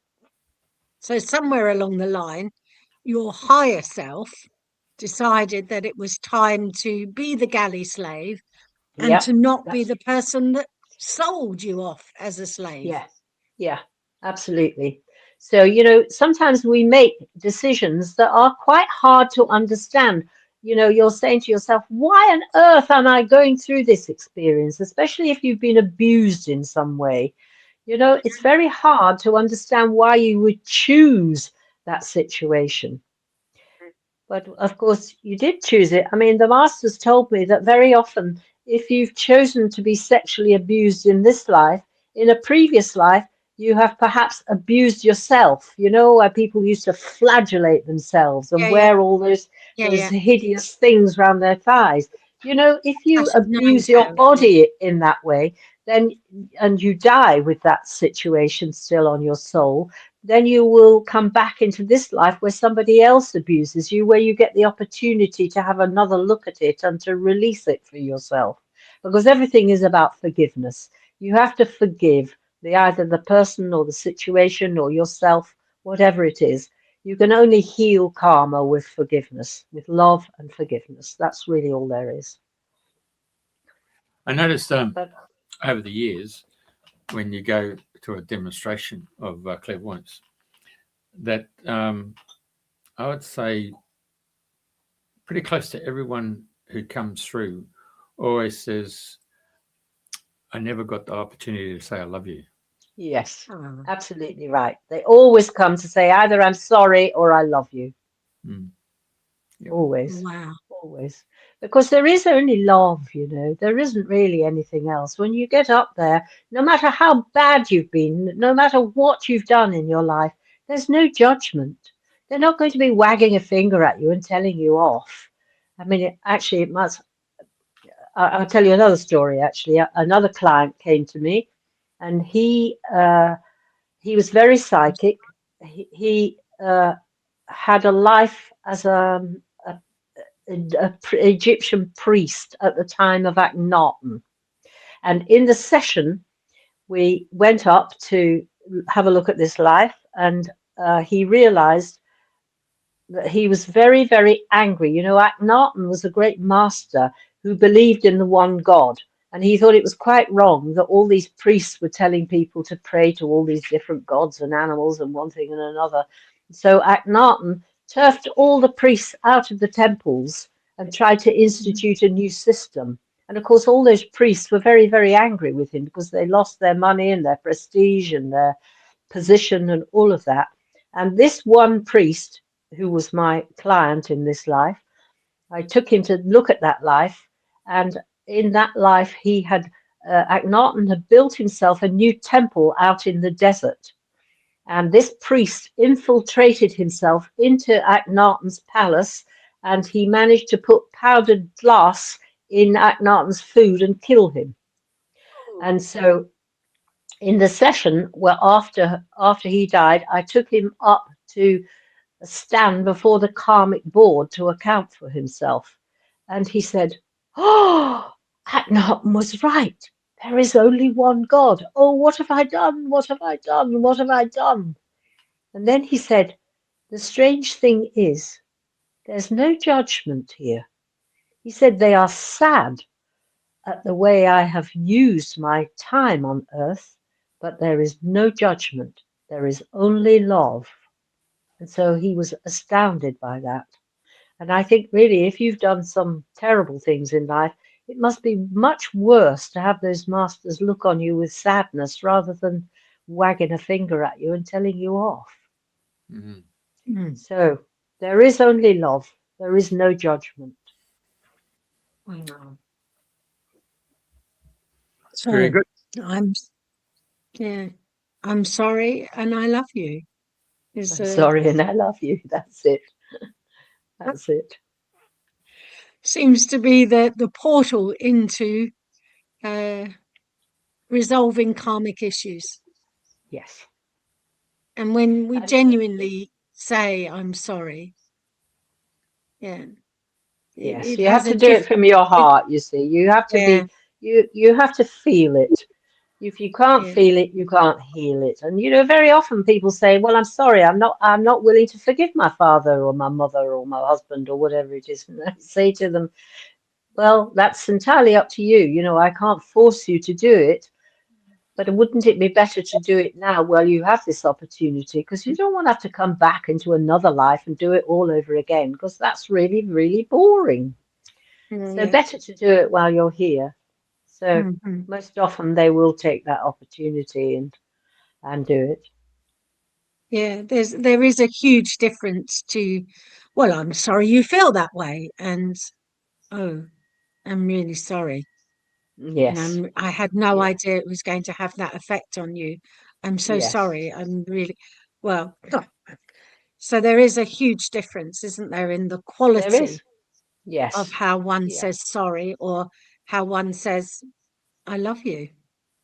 So somewhere along the line, your higher self decided that it was time to be the galley slave and to not be the person that sold you off as a slave. Yeah, absolutely. So, sometimes we make decisions that are quite hard to understand. You're saying to yourself, why on earth am I going through this experience, especially if you've been abused in some way? It's very hard to understand why you would choose that situation. But of course, you did choose it. I mean, the masters told me that very often, if you've chosen to be sexually abused in this life, in a previous life, you have perhaps abused yourself, where people used to flagellate themselves and wear all those hideous things around their thighs. If you abuse your body in that way, then and you die with that situation still on your soul, then you will come back into this life where somebody else abuses you, where you get the opportunity to have another look at it and to release it for yourself. Because everything is about forgiveness. You have to forgive either the person or the situation or yourself, whatever it is. You can only heal karma with forgiveness, with love and forgiveness. That's really all there is. I noticed over the years, when you go to a demonstration of clairvoyance, that I would say pretty close to everyone who comes through always says, I never got the opportunity to say I love you. Yes, absolutely right. They always come to say either I'm sorry or I love you. Yep. Always. Wow. Always. Because there is only love, there isn't really anything else. When you get up there, no matter how bad you've been, no matter what you've done in your life, there's no judgment. They're not going to be wagging a finger at you and telling you off. I mean, it must. I'll tell you another story, actually. Another client came to me, and he was very psychic. He had a life as an Egyptian priest at the time of Akhenaten. And in the session, we went up to have a look at this life, and he realized that he was very, very angry. Akhenaten was a great master who believed in the one God. And he thought it was quite wrong that all these priests were telling people to pray to all these different gods and animals and one thing and another. So Akhenaten turfed all the priests out of the temples and tried to institute a new system. And of course, all those priests were very, very angry with him because they lost their money and their prestige and their position and all of that. And this one priest, who was my client in this life, I took him to look at that life. And in that life, he had, Akhenaten had built himself a new temple out in the desert. And this priest infiltrated himself into Akhenaten's palace, and he managed to put powdered glass in Akhenaten's food and kill him. And so in the session where after he died, I took him up to stand before the karmic board to account for himself. And he said, "Oh, Akhenaten was right. There is only one God. Oh, what have I done? What have I done? What have I done?" And then he said, "The strange thing is, there's no judgment here." He said, "They are sad at the way I have used my time on earth, but there is no judgment. There is only love." And so he was astounded by that. And I think really, if you've done some terrible things in life, it must be much worse to have those masters look on you with sadness rather than wagging a finger at you and telling you off. Mm-hmm. So there is only love. There is no judgment. Wow. Very So good. I'm sorry and I love you. I'm sorry and I love you. That's it. That's it. Seems to be the portal into resolving karmic issues. Yes. And when we And- genuinely say I'm sorry, Yes, it you has have a to do it from your heart, you see. You have to Yeah. be you have to feel it. If you can't Yeah. feel it, you can't heal it. And very often people say, "Well, I'm sorry, I'm not willing to forgive my father or my mother or my husband or whatever it is." And I say to them, "Well, that's entirely up to you. I can't force you to do it. But wouldn't it be better to do it now while you have this opportunity? Because you don't want to have to come back into another life and do it all over again, because that's really, really boring. So better to do it while you're here." So most often they will take that opportunity and do it. Yeah, there is a huge difference to, well, I'm sorry you feel that way, and oh, I'm really sorry. Yes. And I had no idea it was going to have that effect on you. I'm so Yes. sorry. I'm really, well, so there is a huge difference, isn't there, in the There quality is. Yes. of how one Yeah. says sorry or how one says, I love you. Oh,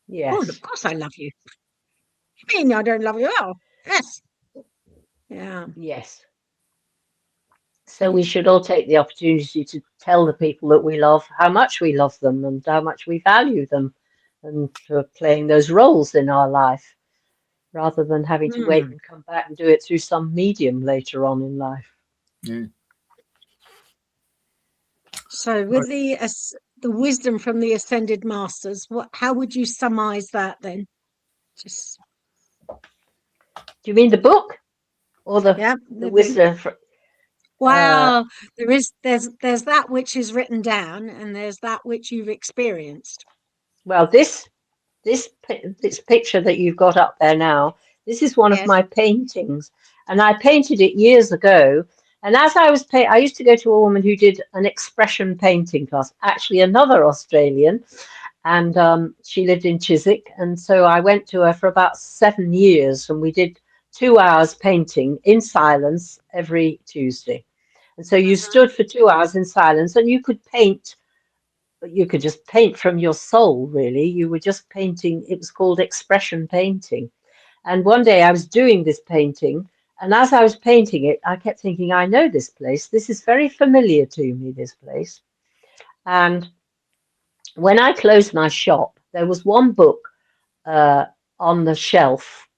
Yes. of course I love you. You mean I don't love you? Oh, yes. Yeah. Yes. So we should all take the opportunity to tell the people that we love how much we love them and how much we value them, and for playing those roles in our life, rather than having to wait and come back and do it through some medium later on in life. Yeah. So with the wisdom from the ascended masters, how would you summarize that then? Just Do you mean the book or the wisdom? Well, there's that which is written down, and there's that which you've experienced. Well, this picture that you've got up there now, this is one of my paintings, and I painted it years ago. And as I was I used to go to a woman who did an expression painting class, actually another Australian, and she lived in Chiswick. And so I went to her for about 7 years, and we did 2 hours painting in silence every Tuesday. And so you stood for 2 hours in silence, and you could paint. You could just paint from your soul, really. You were just painting. It was called expression painting. And one day I was doing this painting, and as I was painting it, I kept thinking, I know this place. This is very familiar to me, this place. And when I closed my shop, there was one book on the shelf,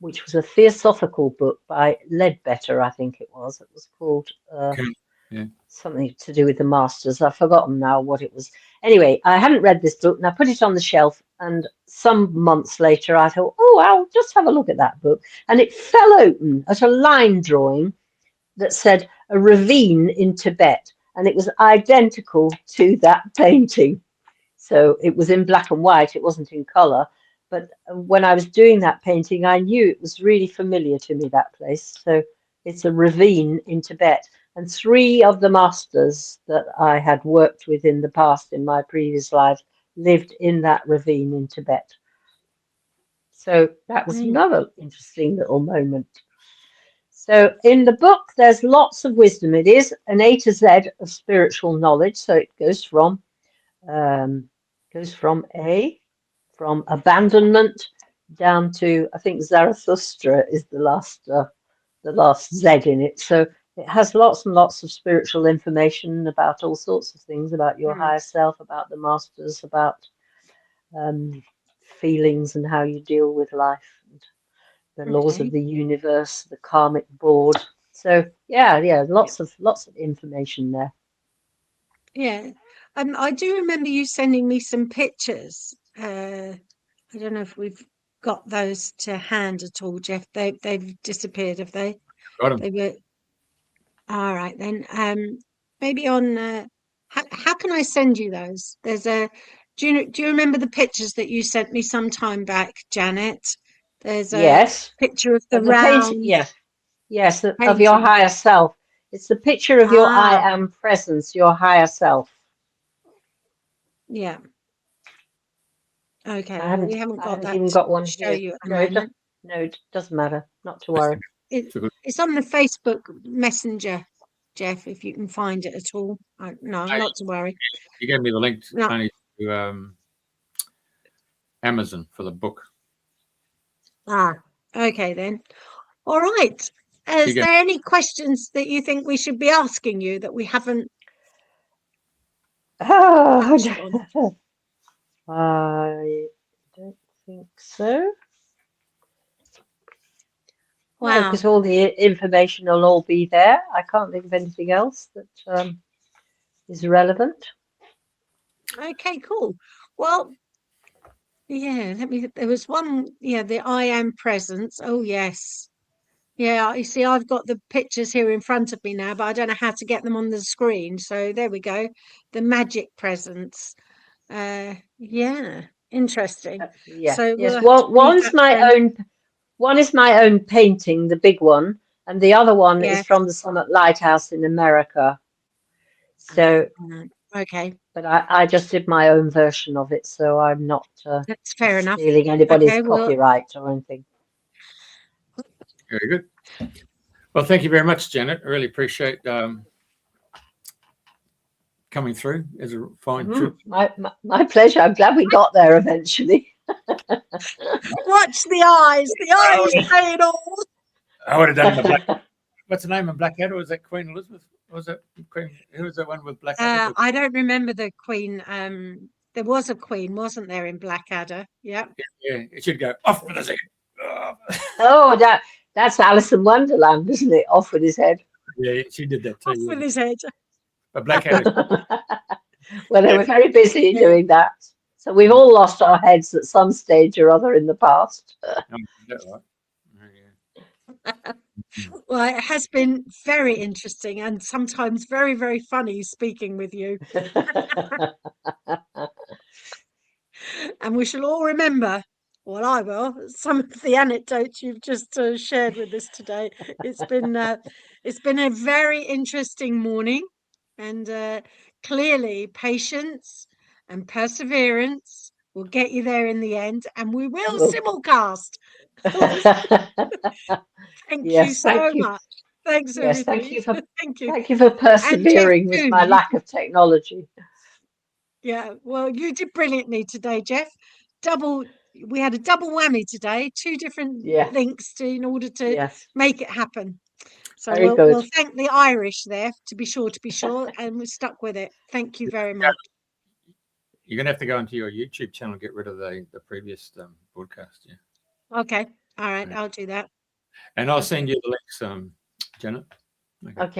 which was a theosophical book by Ledbetter, I think it was. It was called something to do with the masters. I've forgotten now what it was. Anyway, I hadn't read this book, and I put it on the shelf, and some months later I thought, oh, I'll just have a look at that book. And it fell open at a line drawing that said a ravine in Tibet, and it was identical to that painting. So it was in black and white, it wasn't in color. But when I was doing that painting, I knew it was really familiar to me, that place. So it's a ravine in Tibet. And 3 of the masters that I had worked with in the past, in my previous life, lived in that ravine in Tibet. So that was another interesting little moment. So in the book, there's lots of wisdom. It is an A to Z of spiritual knowledge. So it goes from abandonment down to, I think Zarathustra is the last Z in it. So it has lots and lots of spiritual information about all sorts of things, about your higher self, about the masters, about feelings and how you deal with life, and the laws of the universe, the karmic board. So yeah, lots of information there. Yeah. I do remember you sending me some pictures. I don't know if we've got those to hand at all, Jeff. They've disappeared, have they? Got 'em. They were all right then. Maybe on how can I send you those? There's a do you remember the pictures that you sent me some time back, Janet? There's a Yes. picture of the Of the paint, round yes, of your painting. higher self. It's the picture of your I am presence, your higher self. Yeah. Okay. I Well, we haven't got haven't that even to got one show here. you at the No, moment. it doesn't matter. Not to worry. It's on the Facebook Messenger, Jeff, if you can find it at all. No, not to worry. You gave me the link No. only to Amazon for the book. Okay then. All right. Is there any questions that you think we should be asking you that we haven't touched on? I don't think so. Wow. Because all the information will all be there. I can't think of anything else that is relevant. Okay, cool. Well, yeah, there was one, the I am presence. Oh, yes. Yeah, you see, I've got the pictures here in front of me now, but I don't know how to get them on the screen. So there we go. The magic presence. Yeah, interesting. Yeah. So Yes. we'll One is my own painting, the big one, and the other one is from the Summit Lighthouse in America. So okay. But I just did my own version of it, so I'm not That's fair enough. stealing anybody's Okay, copyright or anything. Very good. Well, thank you very much, Janet. I really appreciate coming through as a fine trip. My pleasure. I'm glad we got there eventually. Watch the eyes. The eyes say it all. I would have done the Black. What's the name of Blackadder? Was that Queen Elizabeth? Was it Queen? Who was the one with Blackadder? I don't remember the Queen. There was a Queen, wasn't there, in Blackadder? Yeah. Yeah, it should go off with his head. Oh, that's Alice in Wonderland, isn't it? Off with his head. Yeah, she did that too. Off with his head. But Blackadder. Well, they were very busy doing that. So we've all lost our heads at some stage or other in the past. Well, it has been very interesting and sometimes very, very funny speaking with you. And we shall all remember, well, I will, some of the anecdotes you've just shared with us today. It's been a very interesting morning, and clearly patience and perseverance will get you there in the end, and we will simulcast. Thank you so much. Thanks, everybody. Thank you for persevering with my lack of technology. Yeah, well, you did brilliantly today, Jeff. We had a double whammy today, 2 different links in order to make it happen. So we'll thank the Irish there to be sure, and we're stuck with it. Thank you very much. You're going to have to go into your YouTube channel and get rid of the previous broadcast. Yeah. Okay. All right. I'll do that. And I'll send you the links, Janet. Okay.